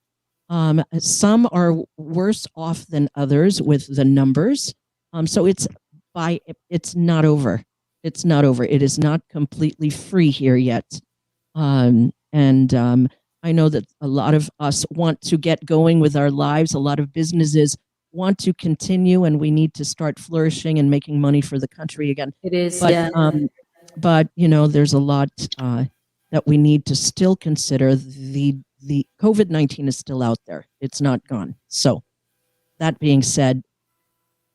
Some are worse off than others with the numbers. So it's not over. It's not over. It is not completely free here yet. I know that a lot of us want to get going with our lives. A lot of businesses want to continue, and we need to start flourishing and making money for the country again. It is, But yeah. but you know, there's a lot that we need to still consider the COVID-19 is still out there. It's not gone. So that being said,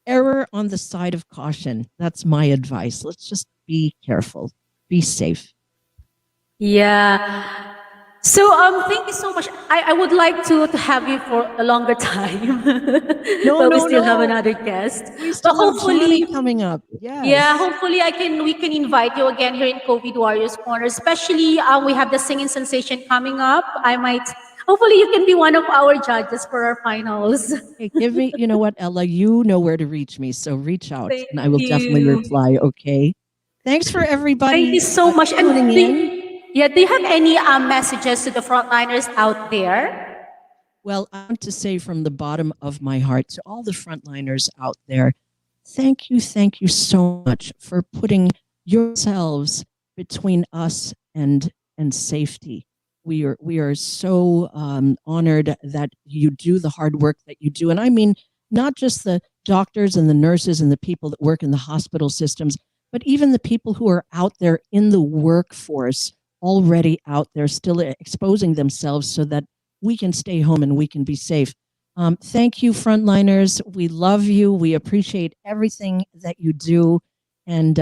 error on the side of caution. That's my advice. Let's just be careful. Be safe. Yeah. So thank you so much. I would like to have you for a longer time. But we still have another guest. We But still have hopefully, Johnny coming up. yeah, Yes. hopefully we can invite you again here in COVID Warriors Corner. Especially we have the singing sensation coming up. Hopefully you can be one of our judges for our finals. Hey, give me, you know what, Ella, you know where to reach me. So reach out Thank and I will definitely you. reply. Okay. Thanks for everybody. Thank you so much. And tuning in. do you have any messages to the frontliners out there? Well, I want to say from the bottom of my heart to all the frontliners out there, thank you so much for putting yourselves between us and safety. We are so honored that you do the hard work that you do. And I mean, not just the doctors and the nurses and the people that work in the hospital systems, but even the people who are out there in the workforce, already out there still exposing themselves so that we can stay home and we can be safe. Thank you, frontliners. We love you. We appreciate everything that you do. And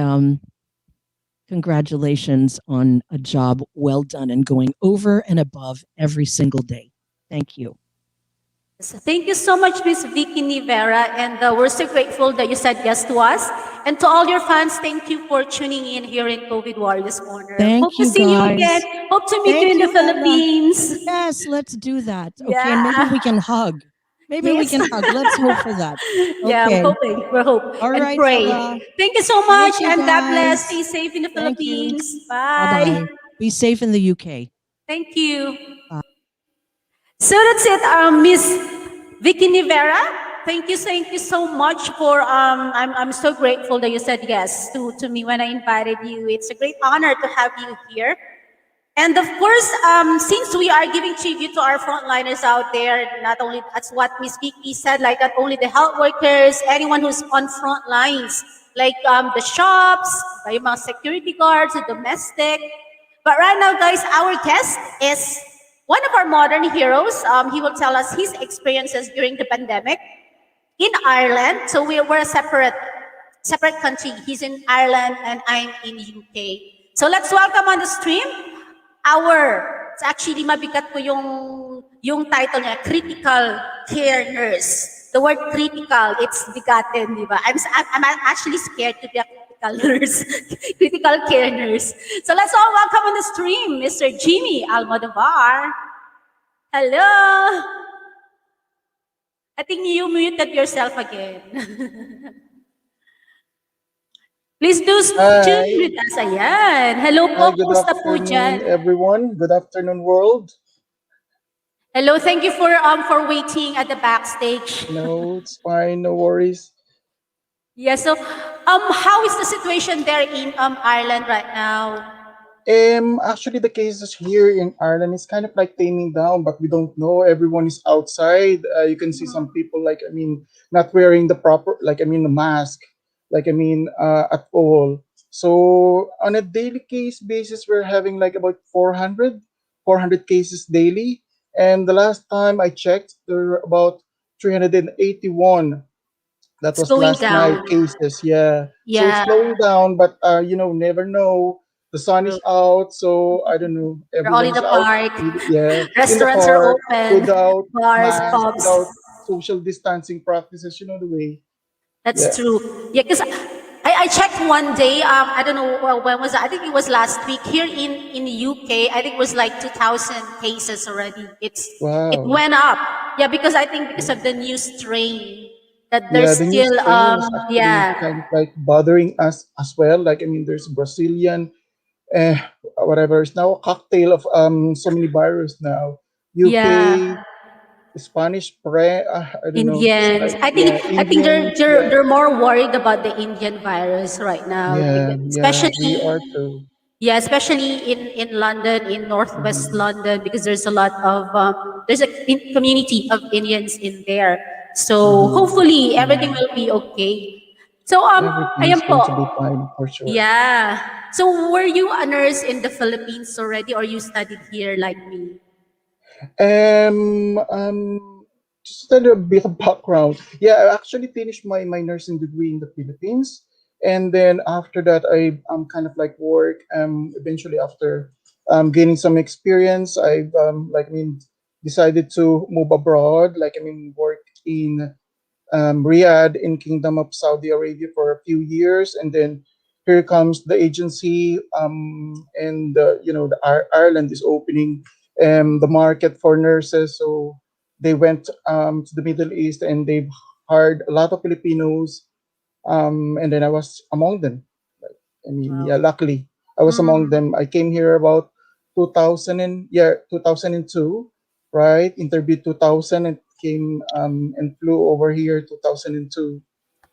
congratulations on a job well done and going over and above every single day. Thank you. So thank you so much, Miss Vicky Nievera, and we're so grateful that you said yes to us. And to all your fans, thank you for tuning in here in COVID Warriors Corner. Thank Hope you, to see you guys. again. Hope to meet Thank you in the you, Ella. Philippines. Yes, let's do that. Okay, Yeah. and maybe we can hug. Maybe we Yes. can hug. Let's hope for that. Yeah, Okay. we're hoping. We're hoping. All And right, pray. Ella. Thank you so much, Thank you, and God bless. guys. Stay safe in the Thank you. Philippines. Bye. Bye-bye. Be safe in the UK. Thank you. So that's it, Miss Vicky Nievera. Thank you so much for. I'm so grateful that you said yes to me when I invited you. It's a great honor to have you here. And of course, since we are giving tribute to our frontliners out there, not only that's what Miss Vicky said, like not only the health workers, anyone who's on front lines, like the shops, yung mga security guards, the domestic. But right now, guys, our guest is one of our modern heroes. He will tell us his experiences during the pandemic in Ireland. So we're a separate country. He's in Ireland and I'm in UK. So let's welcome on the stream it's actually mabigat ko yung title niya, critical care nurse. The word critical, it's bigatin, di ba? I'm actually scared to be a critical nurse, critical care nurse. So let's all welcome on the stream, Mr. Jimmy Almodovar. Hello. I think you muted yourself again. Please do tune with us. Ayan. Hello po. Hi, good Kumusta po dyan? afternoon, everyone. Good afternoon, world. Hello. Thank you for waiting at the backstage. No, it's fine. No worries. Yeah. So, how is the situation there in Ireland right now? Actually, the cases here in Ireland is kind of like taming down, but we don't know. Everyone is outside. You can see some people, not wearing the proper, the mask, at all. So on a daily case basis, we're having like about 400 cases daily. And the last time I checked, there were about 381. That was Slowing last night down. cases. Yeah. So it's Yeah. slowing down, but never know. The sun is out, so I don't know. We're all in Everyone's the out. park. Yeah, in the Restaurants are park open. without Bars, masks, pubs. without social distancing practices. You know the way. That's Yeah. true. Yeah, because I checked one day. I don't know when was that? I think it was last week here in the UK. I think it was like 2,000 cases already. It Wow. went up. Yeah, because I think because of the new strain that Yeah, there's the new still strain is actually yeah. kind of like bothering us as well. There's Brazilian, eh, whatever. It's now a cocktail of so many viruses now. Yeah. UK, Spanish, I don't know. Indians. I think Indian. they're more worried about the Indian virus right now, Yeah, yeah, we especially are too. yeah, especially in London, in Northwest Mhm. London, because there's a lot of there's a community of Indians in there. So Mhm. hopefully everything Mhm. will be okay. So Everything ayan is going to be po. fine for sure. Yeah. So were you a nurse in the Philippines already, or you studied here like me? Um, um, just a little bit of background. Yeah, I actually finished my nursing degree in the Philippines, and then after that, I kind of like work. Eventually after gaining some experience, I've decided to move abroad. Work in Riyadh in Kingdom of Saudi Arabia for a few years, and then here comes the agency, and Ireland is opening the market for nurses, so they went to the Middle East and they've hired a lot of Filipinos, and then I was among them. Yeah, luckily I was among them. I came here about 2002, right? Interviewed 2000 and came and flew over here 2002.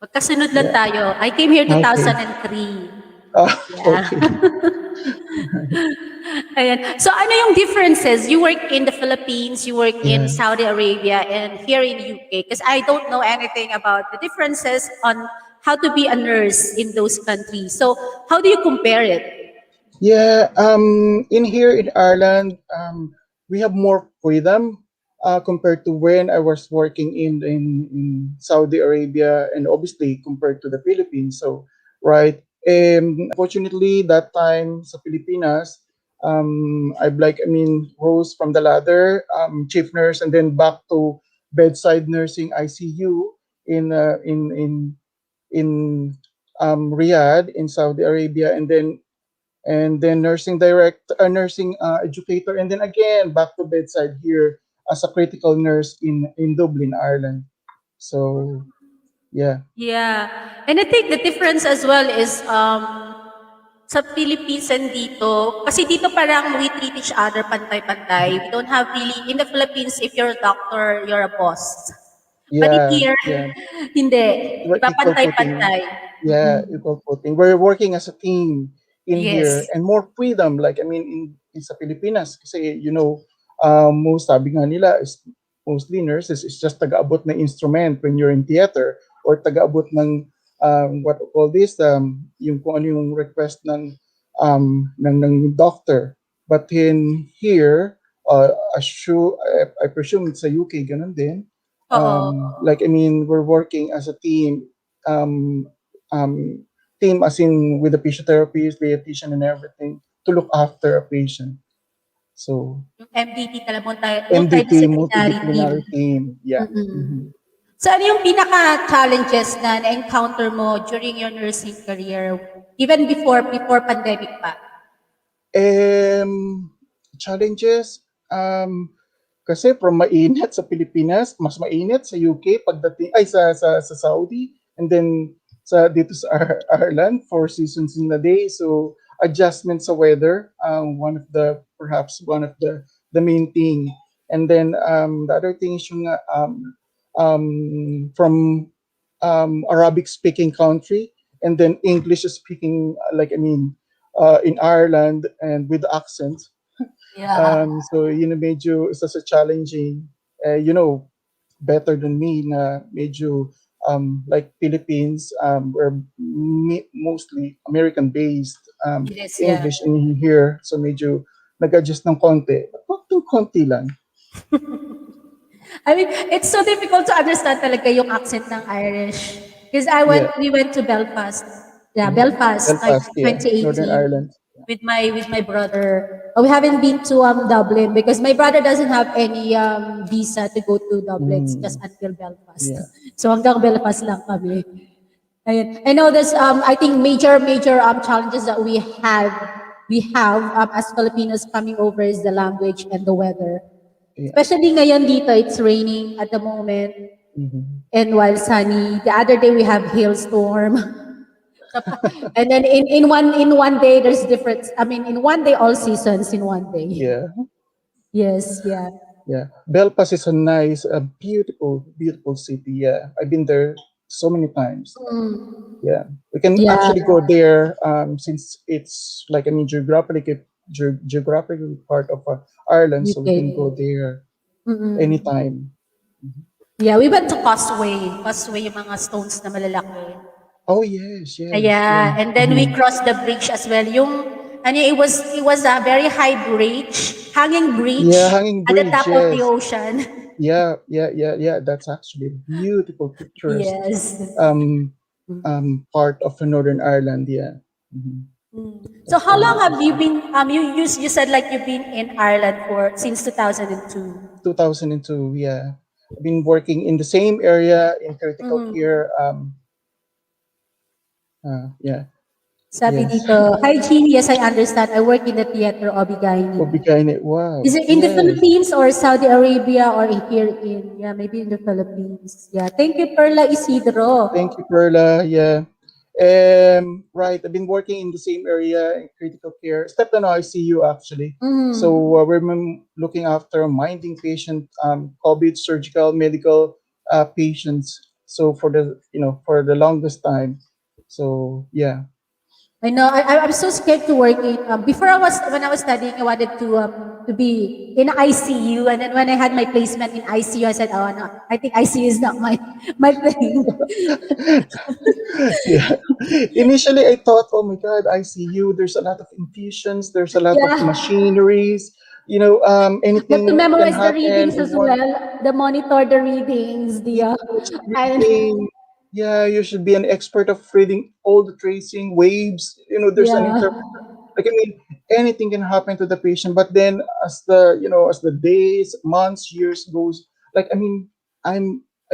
Magkasunod lang Yeah. tayo. I came here Okay. 2003. Yeah. Okay. Ayan. So ano yung differences? You work in the Philippines, you work in Yeah. Saudi Arabia, and here in UK. Because I don't know anything about the differences on how to be a nurse in those countries. So how do you compare it? Yeah, in here in Ireland, we have more freedom compared to when I was working in Saudi Arabia, and obviously compared to the Philippines. So, right, unfortunately, that time sa Pilipinas, rose from the ladder, chief nurse, and then back to bedside nursing ICU in uh, in in in Riyadh in Saudi Arabia, and then nursing educator, and then again back to bedside here as a critical nurse in Dublin, Ireland. So yeah, Yeah. And I think the difference as well is sa Philippines and dito, kasi dito parang we treat each other pantay-pantay. We don't have really, in the Philippines, if you're a doctor, you're a boss. But in yeah, here, yeah. hindi. Di We're ba equal footing. pantay-pantay? Yeah, equal footing. We're working as a team in here Yes. and more freedom. In sa Pilipinas, kasi most sabi nga nila is mostly nurses is just taga-abot ng instrument when you're in theater, or taga-abot ng what we call this, yung kung ano yung request ng doctor. But in here, I presume sa UK ganun din. Oo. We're working as a team, um, team as in with the physiotherapist, dietitian, and everything to look after a patient. So Yung MDT talaga, MDT, multidisciplinary team. multidisciplinary team. Yeah. Mm-mm. So ano yung pinaka-challenges na na-encounter mo during your nursing career, even before pandemic pa? Challenges. Kasi from mainit sa Pilipinas, mas mainit sa UK pagdating ay sa Saudi, and then dito sa Ireland, 4 seasons in a day. So adjustment sa weather, perhaps one of the main thing. And then the other thing is yung from Arabic speaking country, and then English speaking, in Ireland and with accent. Yeah. So medyo isa sa challenging, better than me na medyo like Philippines, we're mostly American based, Yes, yeah. English in here, so medyo nag-adjust ng konti, konti lang. I mean, it's so difficult to understand talaga yung accent ng Irish. Because Yeah. we went to Belfast. Yeah, Mhm. Belfast, like Belfast, yeah, Northern 2018, Ireland. with my brother. We haven't been to Dublin because my brother doesn't have any visa to go to Dublin. It's just until Belfast. Yeah. So hanggang Belfast lang kami. Ayun. I know this. I think major challenges that we have as Filipinos coming over is the language and the weather. Yeah. Especially ngayon dito, it's raining at the moment. Mhm. And while sunny, the other day we have hailstorm. And then in one day there's different. I mean, in one day all seasons in one day. Yeah. Yes, yeah. Yeah, Belfast is a nice, a beautiful, beautiful city. Yeah, I've been there so many times. Yeah, we can Yeah. actually go there since it's geographically part of Ireland, so we can UK. go there anytime. Yeah, we went to Causeway. Causeway yung mga stones na malalaki. Oh yes, yes, yeah. Yeah, and then we Mhm. crossed the bridge as well. It was a very high bridge, hanging Yeah, bridge hanging at the bridge, top of the yes. ocean. Yeah, yeah, yeah, yeah. That's actually a beautiful picturesque Yes. um part of Northern Ireland, yeah. Mhm. So That's how very long have you interesting. been you said like you've been in Ireland for since 2002. 2002, yeah. I've been working in the same area in critical care. Yeah, Sabi yes. dito, hygiene, yes, I understand. I work in the theater OB-GYN. Obigayne, Is wow. it in the Yes. Philippines or Saudi Arabia or here in, yeah, maybe in the Philippines. Yeah. Thank you, Perla Isidro. Thank you, Perla. Yeah. Right. I've been working in the same area in critical care. Stepped on ICU actually. So we're looking after minding patient, COVID, surgical, medical patients. So for the for the longest time. So yeah. I know. I'm so scared to work in. Before when I was studying, I wanted to be in ICU, and then when I had my placement in ICU, I said, "Oh no, I think ICU is not my my thing." Yeah. Initially, I thought, oh my God, ICU. There's a lot of infusions. There's a lot of Yeah, machineries. you have to Anything can memorize the happen readings in as one. well. The monitor the readings. Yes, And reading. Yeah, you should be an expert of reading all the tracing waves. There's an yeah, interpreter. Like I mean, anything can happen to the patient. But then, as the days, months, years goes, like I mean, I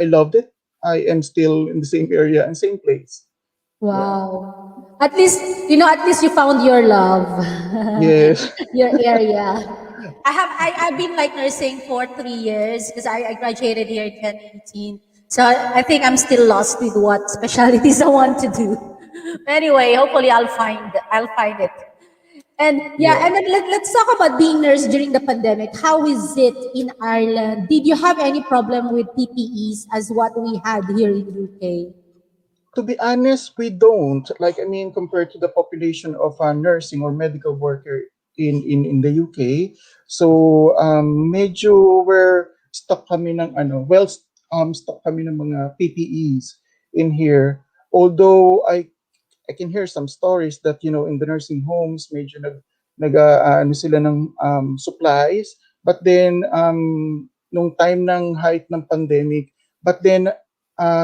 loved it. I am still in the same area and same place. Yeah. wow. At least you found your love, Yes. your area. I've been like nursing for 3 years because I graduated here in 2018. So I think I'm still lost with what specialties I want to do. Anyway, hopefully I'll find it. And yeah, Yeah. and then let's talk about being nurse during the pandemic. How is it in Ireland? Did you have any problem with PPEs as what we had here in UK? To be honest, we don't. Like, I mean, compared to the population of nursing or medical worker in the UK. So, medyo we're stock kami ng stock kami ng mga PPEs in here. Although I can hear some stories that in the nursing homes medyo ano sila ng supplies, but then nung time ng height ng pandemic, but then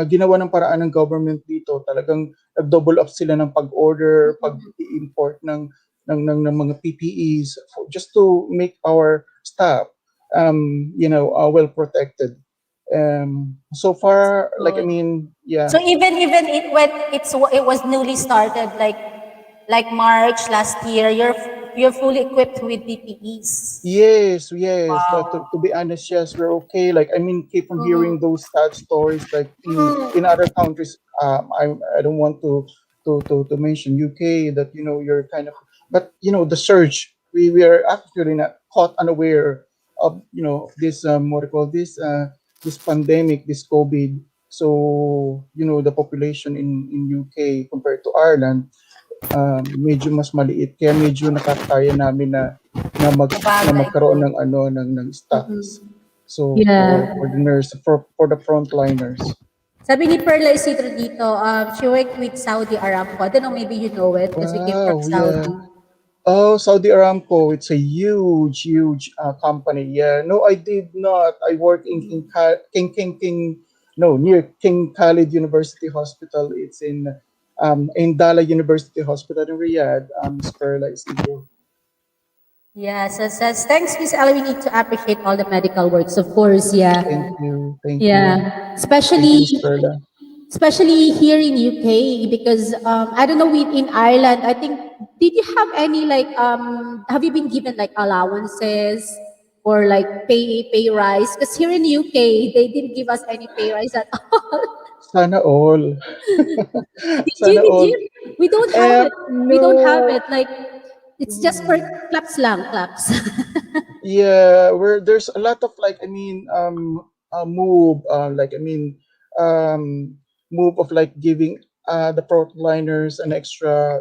ginawa ng paraan ng government dito, talagang nag-double up sila ng pag-order, pag-import ng mga PPEs just to make our staff well protected. So far, like I Good. mean, yeah. So even it was newly started like March last year, you're fully equipped with PPEs. Yes, yes. To be honest, yes, we're okay. Like, I mean, keep on hearing those sad stories. Like in other countries, I don't want to mention UK that you're kind of, but the surge. We are actually not caught unaware of this what do you call this pandemic, this COVID. So the population in UK compared to Ireland medyo mas maliit kaya medyo nakakaya namin na Sabagay. magkaroon ng ng stocks. So for Yeah. the nurse for the frontliners. Sabi ni Perla Isidro dito, she worked with Saudi Aramco. I don't know, maybe you know it because we came from Wow, yeah. Saudi. Oh, Saudi Aramco, it's a huge, huge company. Yeah, no, I did not. I work in King, no, near King Khalid University Hospital. It's in Dala University Hospital in Riyadh. Miss Perla Isidro. Yeah, says thanks, Miss Ella. We need to appreciate all the medical works, of course. Yeah, Thank you, yeah. thank you, Especially Miss Perla. especially here in UK because I don't know in Ireland. I think did you have any like have you been given like allowances or like pay rise? Because here in UK they didn't give us any pay rise at all. Sana all. Did you? Sana Did all. you? We don't have it. We don't have No. it. Like it's just for claps lang, claps. Yeah, where there's a lot of like I mean move like I mean um move of like giving the frontliners an extra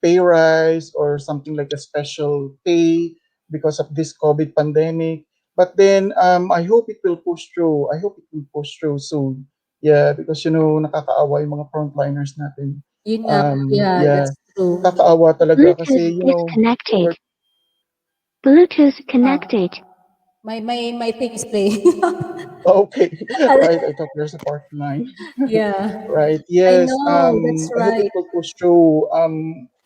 pay rise or something like a special pay because of this COVID pandemic. But then I hope it will push through. I hope it will push through soon. Yeah, because nakakaawa yung mga frontliners natin. Yun nga, yeah, Yeah, that's true. kakaawa talaga Bluetooth kasi disconnected. we're Bluetooth Ah, connected. my thing is playing. okay, right. I thought there's a part line. Yeah, Right. I Yes. know, that's I hope it right. will push through.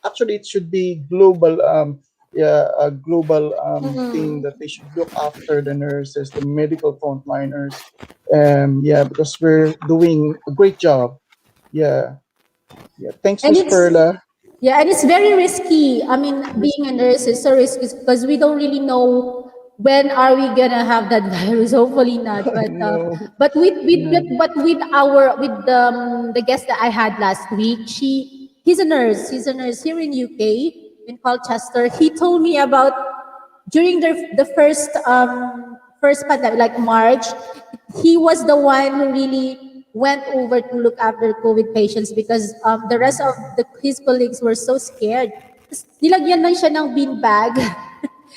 Actually, it should be global. Yeah, a global thing Mm. that they should look after the nurses, the medical frontliners. Yeah, because we're doing a great job. Yeah. Yeah. Thanks, And Miss it's Perla. Yeah, and it's very risky. I mean, being a Risky. nurse is so risky because we don't really know when are we gonna have that virus. Hopefully not. I know. But Yeah. with the guest that I had last week, he's a nurse. He's a nurse here in UK in Colchester. He told me about during the first pandemic, like March, he was the one who really went over to look after COVID patients because the rest of his colleagues were so scared. Tapos nilagyan lang siya ng beanbag.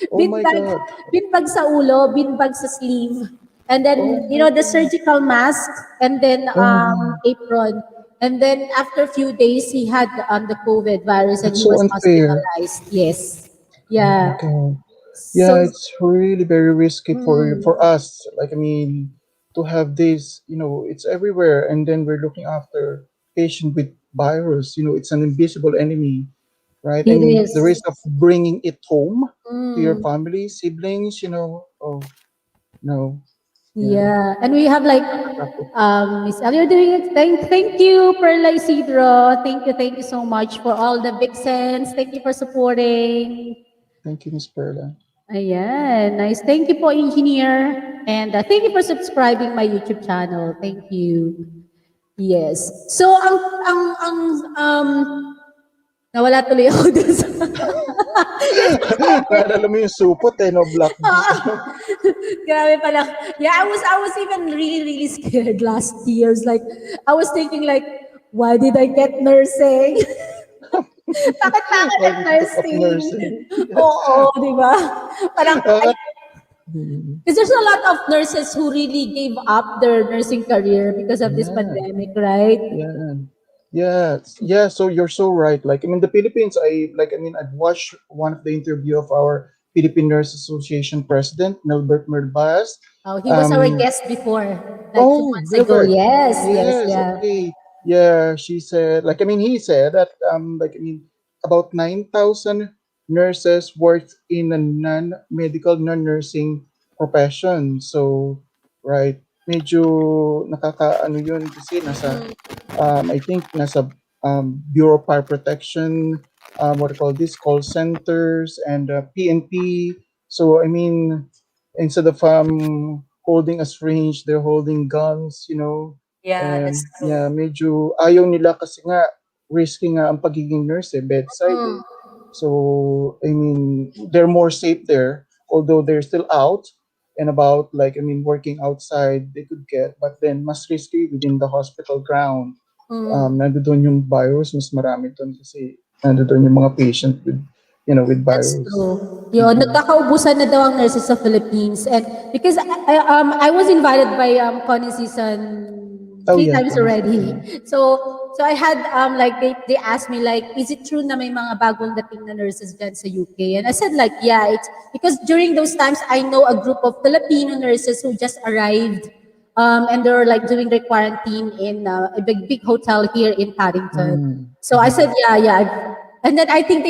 Oh my beanbag, God. beanbag sa ulo, beanbag sa sleeve. And then, Oh my the God. surgical mask and then Oh, apron. And then after a few days, he had the COVID virus and that's he so was unfair. hospitalized. Yes. Oh my Yeah. God. So, Yeah, it's really very risky for mm, us. Like, I mean, to have this, it's everywhere, and then we're looking after patient with virus. It's an invisible enemy, right? it And the is. risk of bringing it home to your Mm, family, siblings. Oh no, yeah, yeah. And we have like traffic. Miss Elle, you're doing it. Thank you, Perla Isidro. Thank you so much for all the vixens. Thank you for supporting. Thank you, Miss Perla. Ayan, nice. Thank you po, engineer. And thank you for subscribing my YouTube channel. Thank you. Yes. So, ang, nawala tuloy ako dun sa, Naalala mo yung supot no, black bean. grabe pala. Yeah, I was even really scared last years. Like, I was thinking like, why did I get nursing? Bakit pa ako Why did you took up nag-nursing? nursing? Oo, Yes. di ba? Parang, Nakaka- Hmm. because there's a lot of nurses who really gave up their nursing career because of this Yeah. pandemic, right? Yeah. Yeah. So you're so right. Like, I mean, the Philippines, I've watched one of the interview of our Philippine Nurse Association president, Melbert Merbas. Oh, he was our Um, guest before, like two oh, months ago. Melbert. Yes, Yes. yeah. Okay. Yeah. She said, he said that, about 9,000 nurses work in a non-medical, non-nursing profession. So, right. Medyo nakakaano yun kasi nasa I think nasa Bureau of Fire Protection, what do you call this, call centers and PNP. So I mean, instead of holding a syringe, they're holding guns. Yeah, And that's yeah, true. medyo ayaw nila kasi nga risky nga ang pagiging nurse bedside Mm, So I mean, they're more safe there, although they're still out and about. Like, I mean, working outside, they could get, but then mas risky within the hospital ground. mm. Nandoon yung virus, mas marami doon kasi nandoon yung mga patient with That's virus. true. Yun, Mhm. nagkakaubusan na daw ang nurses sa Philippines. And because I was invited by Connie Season Oh three yeah, times Connie already. season. So I had like they asked me like, is it true na may mga bagong dating na nurses dyan sa UK? And I said like, yeah, it's because during those times I know a group of Filipino nurses who just arrived. And they were like doing their quarantine in a big hotel here in Paddington. Mm. So I said, yeah. And then I think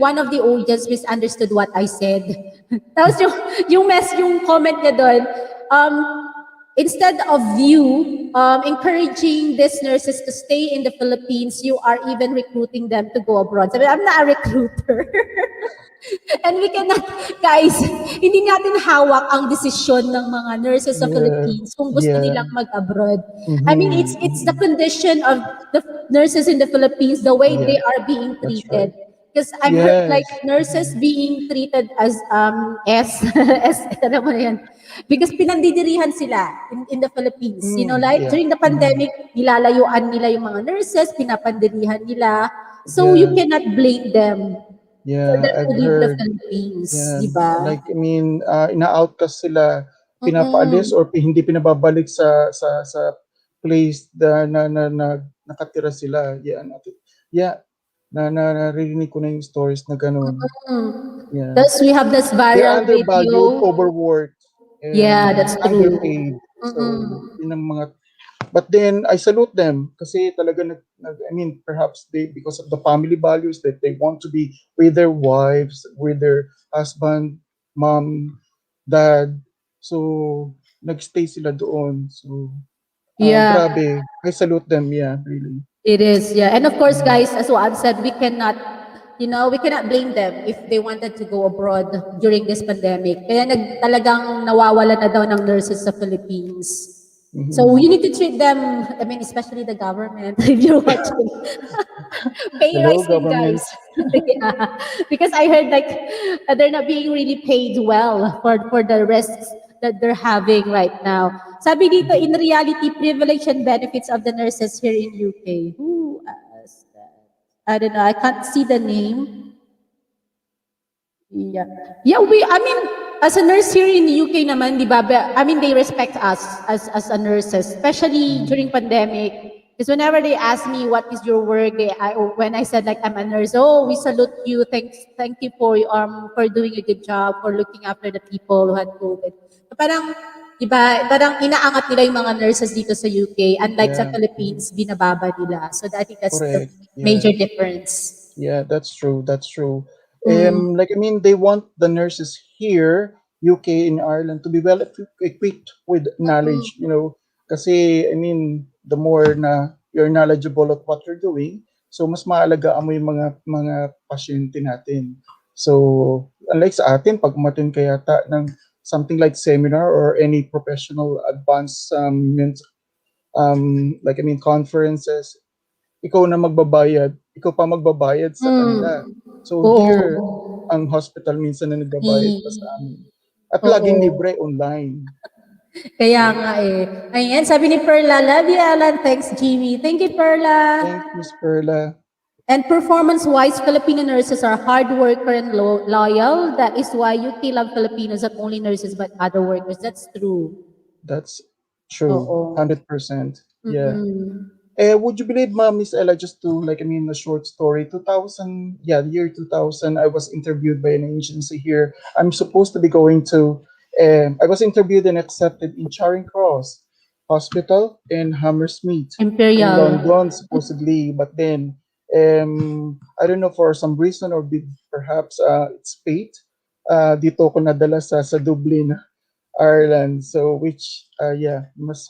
one of the audience misunderstood what I said. Tapos yung comment niya doon, um, instead of you encouraging these nurses to stay in the Philippines, you are even recruiting them to go abroad. Sabi, I'm not a recruiter. And we cannot, guys, hindi natin hawak ang desisyon ng mga nurses sa Yeah, Philippines kung gusto yeah. nilang mag-abroad. I mean, Mm-hmm. it's the Mm-hmm. condition of the nurses in the Philippines, the way Yeah, they are being that's treated. right. Because I've heard like Yes. nurses Mm-hmm. being treated as alam mo na yan. Because pinandidirihan sila in the Philippines. You know, like Yeah. during the Mm-hmm. pandemic, nilalayuan nila yung mga nurses, pinapandirihan nila. So you Yeah. cannot blame them for Yeah, them to I've leave the heard. Philippines, Yeah, di ba? like, I mean, ina-outcast sila, pinapaalis Mm-mm. or hindi pinababalik sa place na nakatira sila. Yeah, naririnig ko na yung stories na gano'n. Yeah. Thus, we have this They're viral undervalued, video. overworked, Yeah, and that's true. underpaid. So, yun ang mga. But then I salute them kasi talaga I mean, perhaps because of the family values that they want to be with their wives, with their husband, mom, dad. So, nagstay sila doon. So, Yeah, grabe. I salute them, yeah, really. it is. Yeah. And of course, guys, as what I've said, we cannot, we cannot blame them if they wanted to go abroad during this pandemic. Kaya talagang nawawala na daw ng nurses sa Philippines. So you need to treat them, I mean, especially the government, if you're watching. Pay Hello, rise din, government. guys. Yeah. Because I heard like they're not being really paid well for the risks that they're having right now. Sabi dito, in reality, privilege and benefits of the nurses here in UK. Who asked that? I don't know. I can't see the name. Yeah. Yeah, I mean, as a nurse here in the UK naman, di ba, I mean, they respect us as a nurses, especially during pandemic. Because whenever they ask me, what is your work, when I said like, I'm a nurse, oh, we salute you, thank you for doing a good job, for looking after the people who had COVID. So parang, di ba, parang inaangat nila yung mga nurses dito sa UK, unlike sa Yeah, Philippines, binababa nila. So I think that's the correct. major Yeah. difference. Yeah, that's true. That's true. Like I mean, they want the nurses here, UK in Ireland, to be well equipped with knowledge. Kasi I mean, the more na you're knowledgeable of what you're doing, so mas maalagaan mo yung mga pasyente natin. So unlike sa atin, pag umattend ka yata ng something like seminar or any professional advanced like I mean conferences, ikaw pa magbabayad sa kanila. So here, Oo. ang hospital minsan na nagbabayad pa sa amin. At laging Oo. libre online. Kaya nga eh. Ayan, sabi ni Perla, love you, Alan. Thanks, Jimmy. Thank you, Perla. Thanks, Miss Perla. And performance-wise, Filipino nurses are hard worker and loyal. That is why UK love Filipinos, not only nurses but other workers. That's true. That's true. Oo. 100%. Yeah. Mm-mm. Would you believe, Miss Ella, just to, like, I mean, a short story, 2000, yeah, the year 2000, I was interviewed by an agency here. I'm supposed to be going to, I was interviewed and accepted in Charing Cross Hospital in Hammersmith in Imperial. London, supposedly. But then, I don't know, for some reason or perhaps it's fate, dito ko nadala sa Dublin, Ireland. So, which, yeah, mas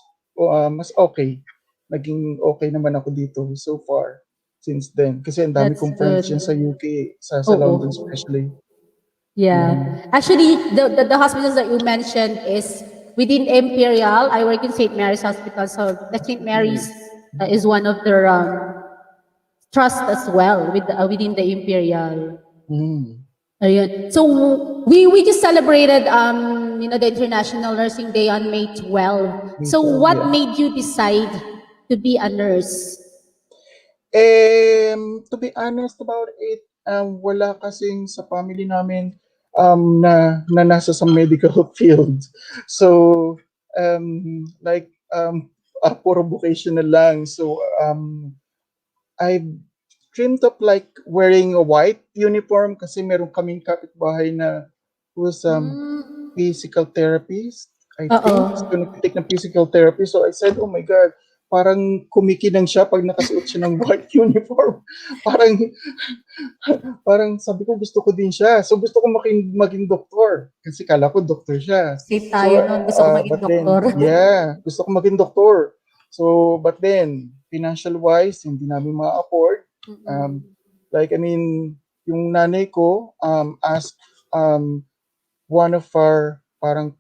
okay. Naging okay naman ako dito so far since then. Kasi ang dami That's kong friends good. yan sa UK, sa Oo. London especially. Yeah. Actually, the hospitals that you mentioned is within Imperial. I work in St. Mary's Hospital. So the St. Mary's is one of their trust as well within the Imperial. Mm. Ayun. So we just celebrated the International Nursing Day on May 12. May So 12, what yeah. made you decide to be a nurse? To be honest about it, wala kasing sa family namin na nasa sa medical field. So, like, puro vocational lang. So, I dreamed of like wearing a white uniform kasi meron kaming kapitbahay na who's physical therapist, I think. Oo. So, nag-take ng physical therapy. So, I said, oh my God, parang kumikinang siya pag nakasuot siya ng white uniform. Parang, parang sabi ko, gusto ko din siya. So, gusto ko maging doktor. Kasi kala ko doktor siya. Safe So, tayo nun. Gusto ko maging but then, doktor. yeah, gusto ko maging doktor. So, but then, financial-wise, hindi namin ma-afford. Like, I mean, yung nanay ko asked one of our parang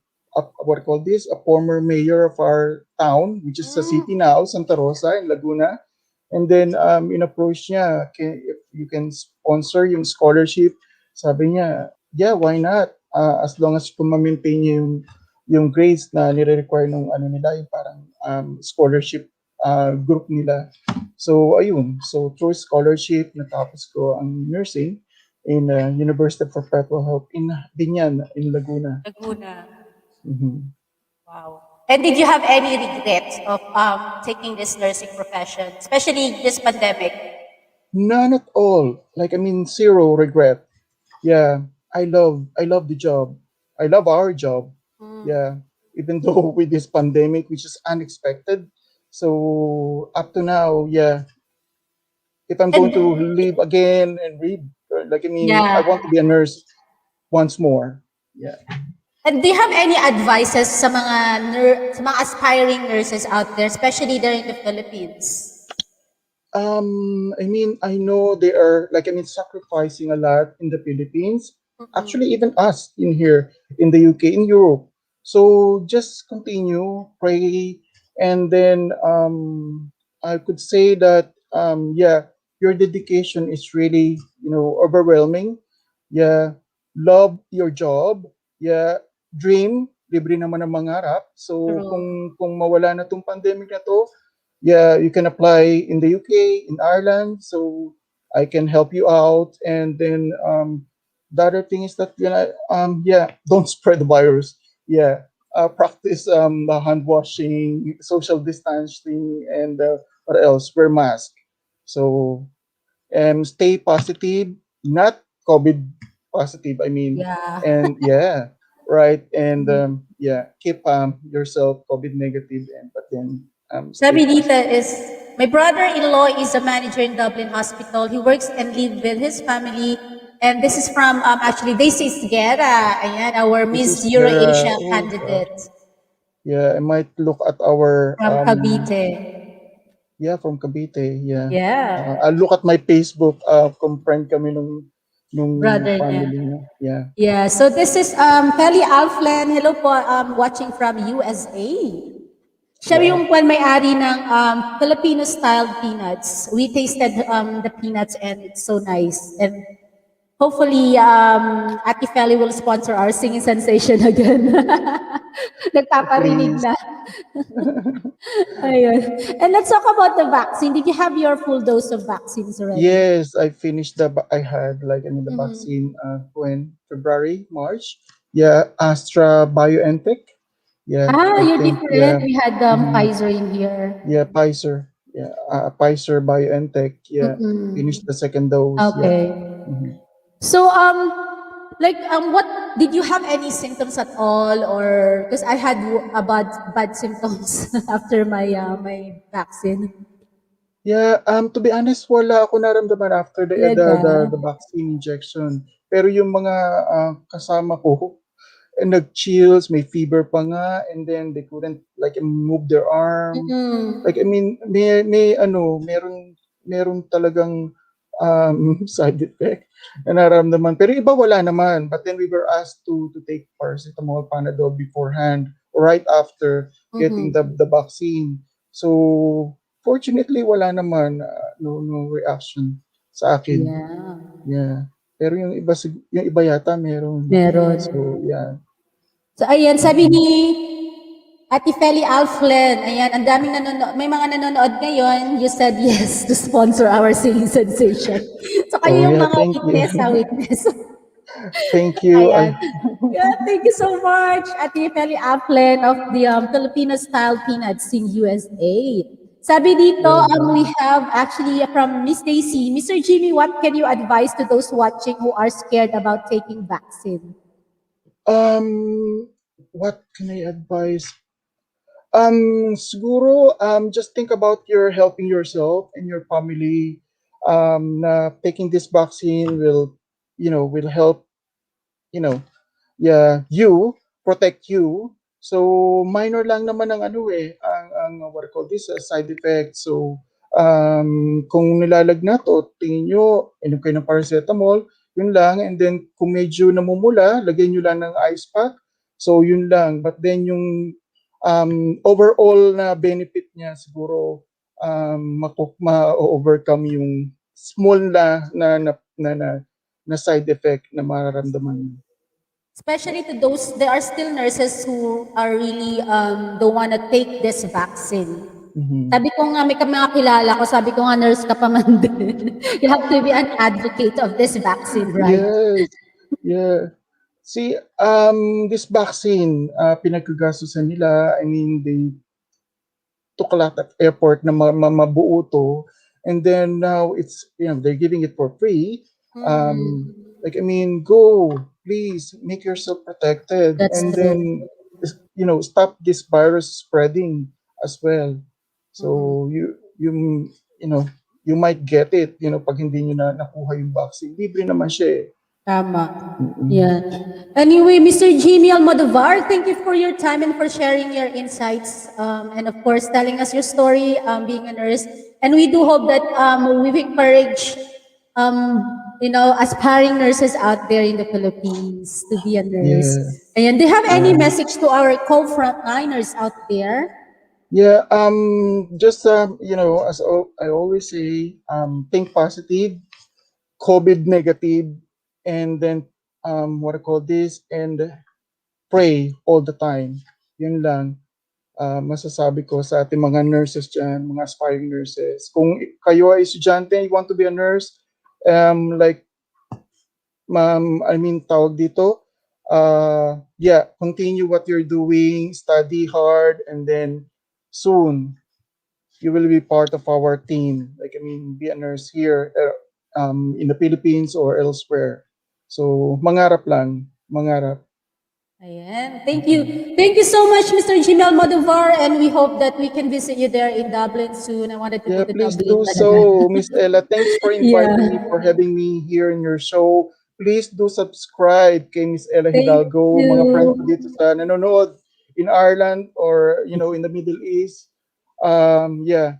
what do you call this, a former mayor of our town, which is sa city now, Santa Rosa in Laguna, and then in-approach niya, if you can sponsor yung scholarship. Sabi niya, yeah, why not? As long as kung ma-maintain niya yung grades na nire-require ng ano nila, yung parang scholarship group nila. So ayun, so through scholarship natapos ko ang nursing in University of Perpetual Health in Binyan in Laguna. Laguna. Mhm. Wow. And did you have any regrets of taking this nursing profession, especially this pandemic? None at all. Like I mean, zero regret. Yeah, I love the job. I love our job. Yeah, even though with this pandemic, which is unexpected. So up to now, yeah, if I'm going And to live again and read, like I mean, I want yeah. to be a nurse once more. Yeah. And do you have any advices sa mga sa mga aspiring nurses out there, especially there in the Philippines? I mean, I know they are like I mean sacrificing a lot in the Philippines. Actually, even us in here in the UK, in Europe. So just continue, pray, and then I could say that yeah, your dedication is really overwhelming. Yeah, love your job. Yeah, dream. Libre naman ang mangarap. So True. kung mawala na tong pandemic na to, yeah, you can apply in the UK, in Ireland, so I can help you out. And then the other thing is that yeah, don't spread the virus. Yeah, practice the hand washing, social distancing, and what else? Wear mask. So stay positive, not COVID positive. I mean, Yeah. and yeah, right. And yeah, keep yourself COVID negative, and but then stay Sabi dito positive. is, my brother-in-law is a manager in Dublin Hospital. He works and lives with his family. And this is from, actually, this is Gera. Ayan, our This Miss is Kara. Eurasia Oh God. candidate Yeah, I might look at our from Cavite. yeah, from Cavite. Yeah. Yeah, I'll look at my Facebook. Kung friend kami nung brother niya. family niya. Yeah. Yeah, so this is Kelly Alflen. Hello po, watching from USA. Siya Wow. yung may-ari ng Filipino-styled peanuts. We tasted the peanuts and it's so nice. And hopefully, Ate Feli will sponsor our singing sensation again. Nagpaparinig Please. na. Ayun. And let's talk about the vaccine. Did you have your full dose of vaccines already? Yes, I finished I had like I mean the vaccine when February, March. Yeah, Astra BioNTech. Yeah, I You're think different. yeah. We had Mhm. Pfizer in here. Yeah, Pfizer. Yeah, Pfizer BioNTech. Yeah, finished the second dose. Yeah. Okay. Mhm. So, what did you have any symptoms at all, or because I had a bad symptoms after my vaccine. Yeah, to be honest, wala ako naramdaman after Talaga. the vaccine injection. Pero yung mga kasama ko, nag-chills, may fever pa nga, and then they couldn't like move their arm. Like I mean, meron talagang side effect na nararamdaman. Pero iba wala naman. But then we were asked to take paracetamol, Panadol beforehand or right after getting the vaccine. So fortunately wala naman, no reaction sa akin. Yeah. Yeah. Pero yung iba yata meron. Meron. So yeah. So, ayan, sabi ni Ate Feli Alflen, ayan, ang daming nanonood, may mga nanonood ngayon, you said yes to sponsor our singing sensation. So, Oh kayo yung yeah, mga thank you. witness, witness. Thank you. Ayan. Yeah, thank you so much, Ate Feli Alflen of the Filipino-style peanuts in USA. Sabi dito, we Welcome. have actually from Miss Daisy, Mr. Jimmy, what can you advise to those watching who are scared about taking vaccine? What can I advise? Siguro, just think about your helping yourself and your family. Na taking this vaccine will help, you know, yeah, you protect you. So minor lang naman ang ang what I call this side effect. So kung nilalagnat o tingin nyo inom kayo ng paracetamol, yun lang, and then kung medyo namumula, lagyan nyo lang ng ice pack. So yun lang. But then yung overall na benefit niya siguro ma-overcome yung small na side effect na mararamdaman mo. Especially to those, there are still nurses who are really don't want to take this vaccine. Sabi ko nga, may mga kilala ko, sabi ko nga, nurse ka pa man din. You have to be an advocate of this vaccine, right? Yes. Yeah. See, this vaccine, pinagkagastusan nila. I mean, they took a lot of effort na mabuo to, and then now it's, they're giving it for free. Um, like, I mean, go, please make yourself protected, That's and true. then, stop this virus spreading as well. So you know, you might get it, pag hindi nyo na nakuha yung vaccine. Libre naman siya eh. Tama. Mm-mm. Yeah. Anyway, Mr. Jimmy Almodovar, thank you for your time and for sharing your insights, and of course telling us your story, being a nurse. And we do hope that we encourage, aspiring nurses out there in the Philippines to be a nurse. Yeah. And do you have any Yeah. message to our co-frontliners out there? Yeah, just I always say, think positive, COVID negative, and then what I call this, and pray all the time. Yun lang masasabi ko sa ating mga nurses dyan, mga aspiring nurses. Kung kayo ay estudyante, you want to be a nurse, like tawag dito, yeah, continue what you're doing, study hard, and then soon you will be part of our team. Like, be a nurse here in the Philippines or elsewhere. So, mangarap lang, mangarap. Ayan. Thank you. Thank you so much, Mr. Jimmy Almodovar, and we hope that we can visit you there in Dublin soon. I wanted to go Yeah, to please Dublin do talaga. so, Miss Ella. Thanks for inviting me, Yeah. for having me here in your show. Please do subscribe kay Miss Ella Thank Hidalgo, mga friends ko you. dito sa nanonood in Ireland or, in the Middle East. Yeah,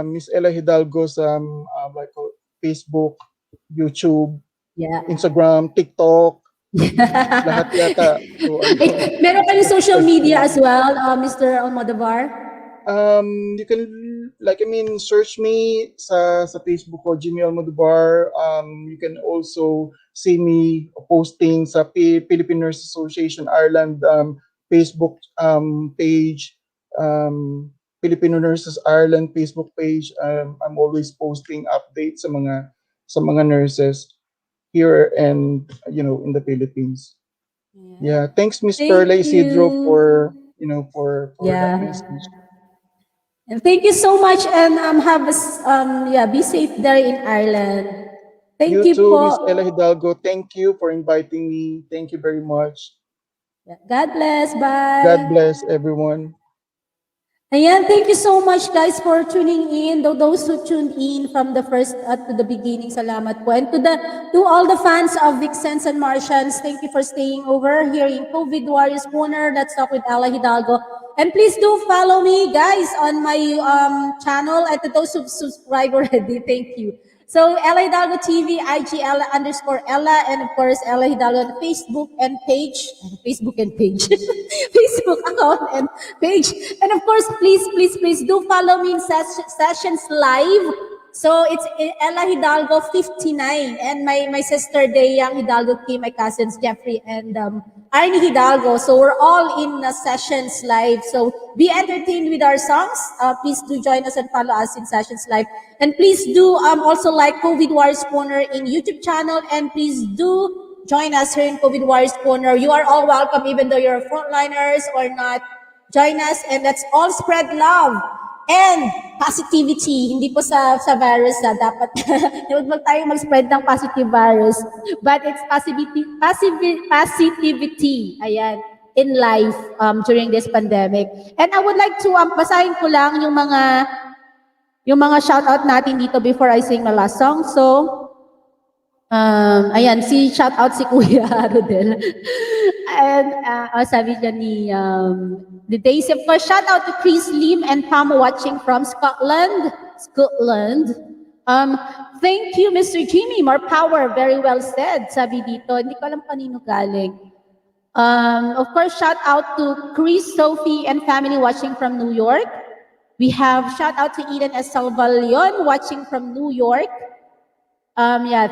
Miss Ella Hidalgo's like Facebook, YouTube, Yeah. Instagram, TikTok, lahat yata. So ano, Meron kayong social search media nyo. as well, Mr. Almodovar? You can search me sa Facebook ko, Jimmy Almodovar. You can also see me posting sa Philippine Nurse Association Ireland Facebook page, Filipino Nurses Ireland Facebook page. I'm always posting updates sa mga nurses here and in the Philippines. Yeah, thanks Miss Perla Thank Isidro you. for that Yeah. message. And thank you so much, and be safe there in Ireland. Thank You you too, Miss Ella po. Hidalgo. Thank you for inviting me. Thank you very much. Yeah. God bless. God Bye. bless everyone. Ayan, thank you so much guys for tuning in. Those who tuned in from the first to the beginning, salamat po. And to all the fans of Vixens and Martians, thank you for staying over here in COVID Warriors Corner. Let's talk with Ella Hidalgo. And please do follow me guys on my channel. And to those who subscribe already, thank you. So Ella Hidalgo TV, IG Ella_Ella, and of course Ella Hidalgo on Facebook and page, Facebook account and page. And of course, please do follow me in sessions live. So it's Ella Hidalgo 59, and my sister Deyang Hidalgo Kim, my cousins Jeffrey and Arnie Hidalgo. So we're all in sessions live. So be entertained with our songs. Please do join us and follow us in sessions live. And please do also like COVID Warriors Corner in YouTube channel. And please do join us here in COVID Warriors Corner. You are all welcome, even though you're frontliners or not. Join us, and let's all spread love and positivity. Hindi po sa virus dapat huwag tayo mag-spread ng positive virus, but it's positivity ayan in life during this pandemic. And I would like to basahin ko lang yung mga shout out natin dito before I sing my last song. So ayan, shout out si Kuya Rodel. And sabi niya ni the days of course, shout out to Chris Lim and Pam watching from Scotland. Thank you, Mr. Jimmy. More power. Very well said. Sabi dito. Hindi ko alam kanino galing. Of course, shout out to Chris, Sophie, and family watching from New York. We have shout out to Eden S. Salvalion watching from New York.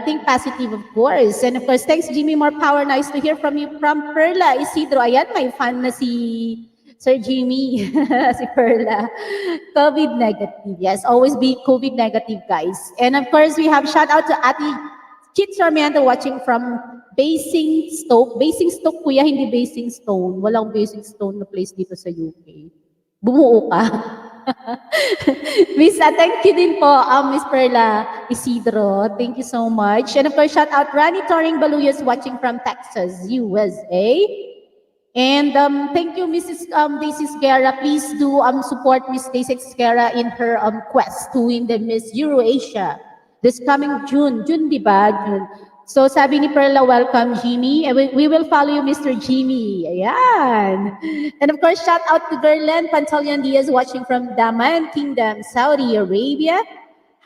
Think positive, of course. And of course, thanks, Jimmy. More power. Nice to hear from you from Perla Isidro. Ayan, may fan na si Sir Jimmy, si Perla. COVID negative. Yes, always be COVID negative, guys. And of course, we have shout out to Ati Kit Sarmiento watching from Basing stoke kuya, hindi basing stone. Walang basing stone na place dito sa UK. Bumuo ka. Miss, thank you din po, Miss Perla Isidro. Thank you so much. And of course, shout out Rani Toring Baluyos watching from Texas, USA. And thank you, Mrs. Daisy Sguerra. Please do support Miss Daisy Sguerra in her quest to win the Miss Eurasia this coming June. June, di ba? June. So sabi ni Perla, welcome Jimmy. And we will follow you, Mr. Jimmy. Ayan. And of course, shout out to Gerlen Pantaleon Diaz watching from Daman Kingdom, Saudi Arabia.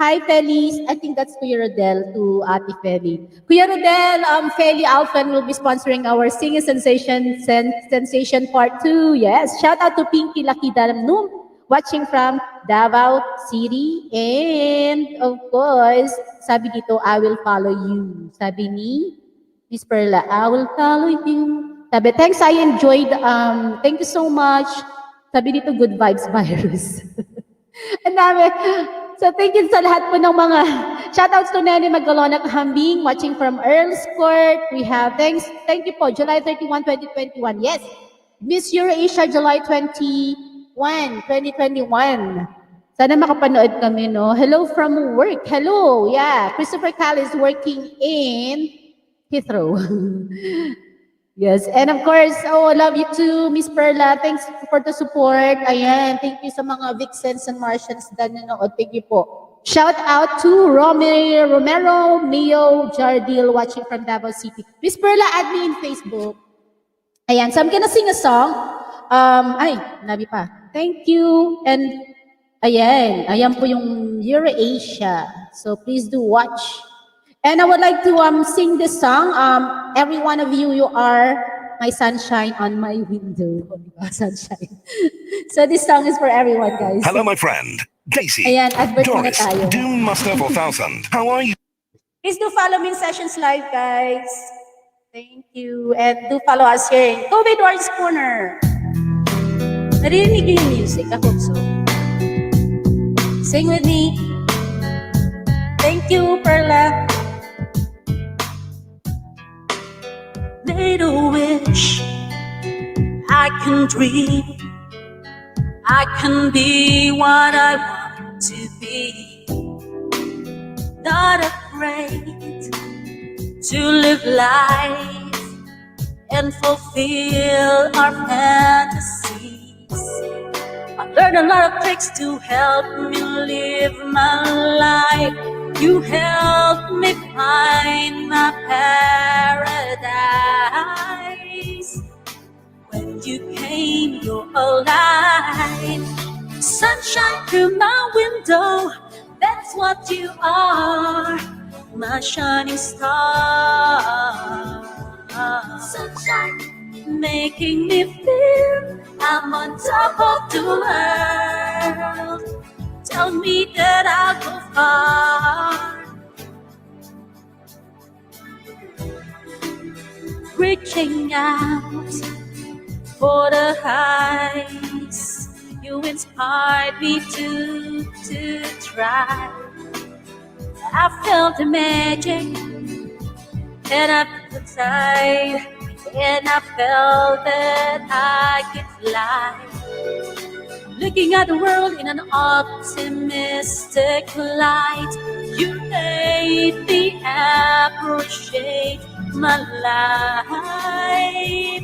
Hi, Feli. I think that's Kuya Rodel to Ate Feli. Kuya Rodel, Feli Alphan will be sponsoring our Singing Sensation Part 2. Yes. Shout out to Pinky Lucky Daramnum watching from Davao City. And of course, sabi dito, I will follow you. Sabi ni Miss Perla, I will follow you. Sabi, thanks, I enjoyed. Thank you so much. Sabi dito, good vibes virus. Ang dami. So thank you sa lahat po ng mga shoutouts to Nene Magalona Hambing watching from Earl's Court. We have thank you po, July 31, 2021. Yes, Miss Eurasia July 21, 2021. Sana makapanood kami, no? Hello from work. Hello, yeah. Christopher Cal is working in Heathrow. Yes, and of course, love you too, Miss Perla. Thanks for the support. Ayan, thank you sa mga Vixens and Martians na nanonood. Thank you po. Shout out to Romero Mio Jardil watching from Davao City. Miss Perla, add me in Facebook. Ayan, so I'm gonna sing a song. Nabi pa. Thank you. And ayan po yung Eurasia. So please do watch. And I would like to sing this song. Every one of you, you are my sunshine on my window. Sunshine. So this song is for everyone, guys. Hello, my friend. Daisy. Ayan, advert muna Doris. tayo. Doom Master 4000. How are you? Please do follow me in Sessions Live, guys. Thank you. And do follow us here in COVID Wars Corner. Narinig niyo yung music? I hope so. Sing with me. Thank you, Perla. Little wish I can dream, I can be what I want to be, not afraid to live life and fulfill our fantasies. I learned a lot of tricks to help me live my life. You helped me find my paradise. When you came, you're alive. Sunshine through my window, that's what you are. My shining star. Sunshine, making me feel I'm on top of the world. Tell me that I'll go far, reaching out for the heights. You inspired me to try. I felt the magic and I felt tight, and I felt that I could fly. Looking at the world in an optimistic light, you made me appreciate my life.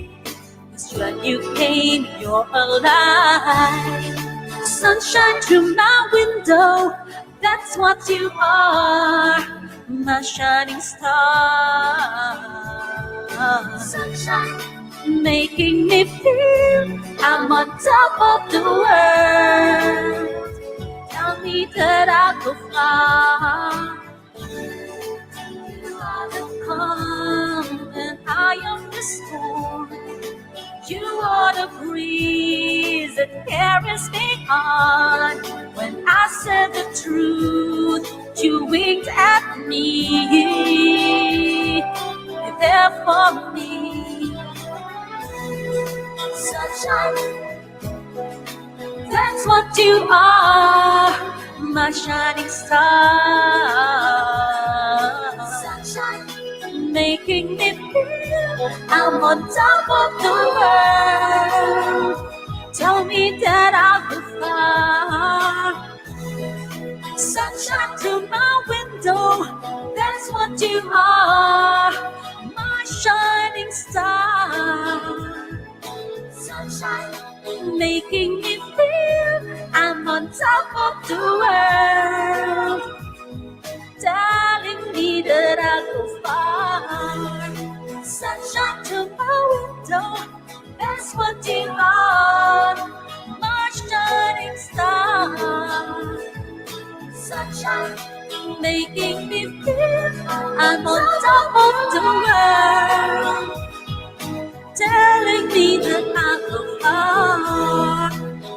'Cause when you came, you're alive. Sunshine through my window, that's what you are. My shining star. Sunshine, making me feel I'm on top of the world. Tell me that I'll go far. You are the calm and I am the storm. You are the breeze that carries me on. When I said the truth, you winked at me. You're there for me. Sunshine, that's what you are, my shining star. Sunshine, making me feel I'm on top of the world. Tell me that I'll go far. Sunshine to my window, that's what you are, my shining star. Sunshine, making me feel I'm on top of the world, telling me that I'll go far. Sunshine to my window, that's what you are, my shining star. Sunshine, making me feel I'm on top of the world, telling me that I'll go far.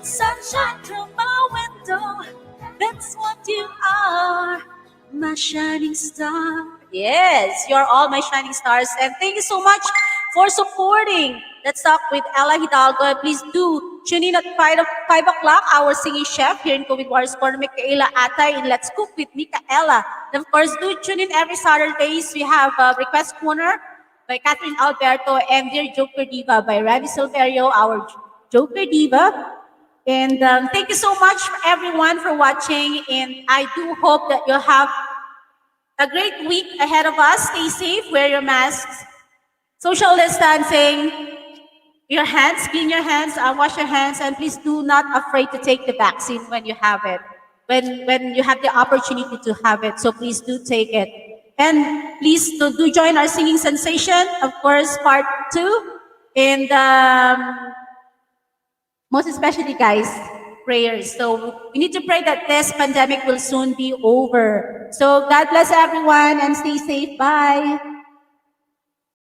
Sunshine through my window, that's what you are, my shining star. Yes, you're all my shining stars, and thank you so much for supporting Let's Talk with Ella Hidalgo. Please do tune in at 5 o'clock, our singing chef here in COVID Warriors Corner, Micaela Atay, in Let's Cook with Micaela. And of course, do tune in every Saturdays. We have a Request Corner by Catherine Alberto and Dear Joker Diva by Ravi Silverio, our Joker Diva. And thank you so much, everyone, for watching. And I do hope that you'll have a great week ahead of us. Stay safe, wear your masks, social distancing, your hands, clean your hands, wash your hands, and please do not afraid to take the vaccine when you have it, when you have the opportunity to have it. So please do take it. And please do join our singing sensation, of course, part 2. And most especially, guys, prayers. So we need to pray that this pandemic will soon be over. So God bless everyone and stay safe. Bye.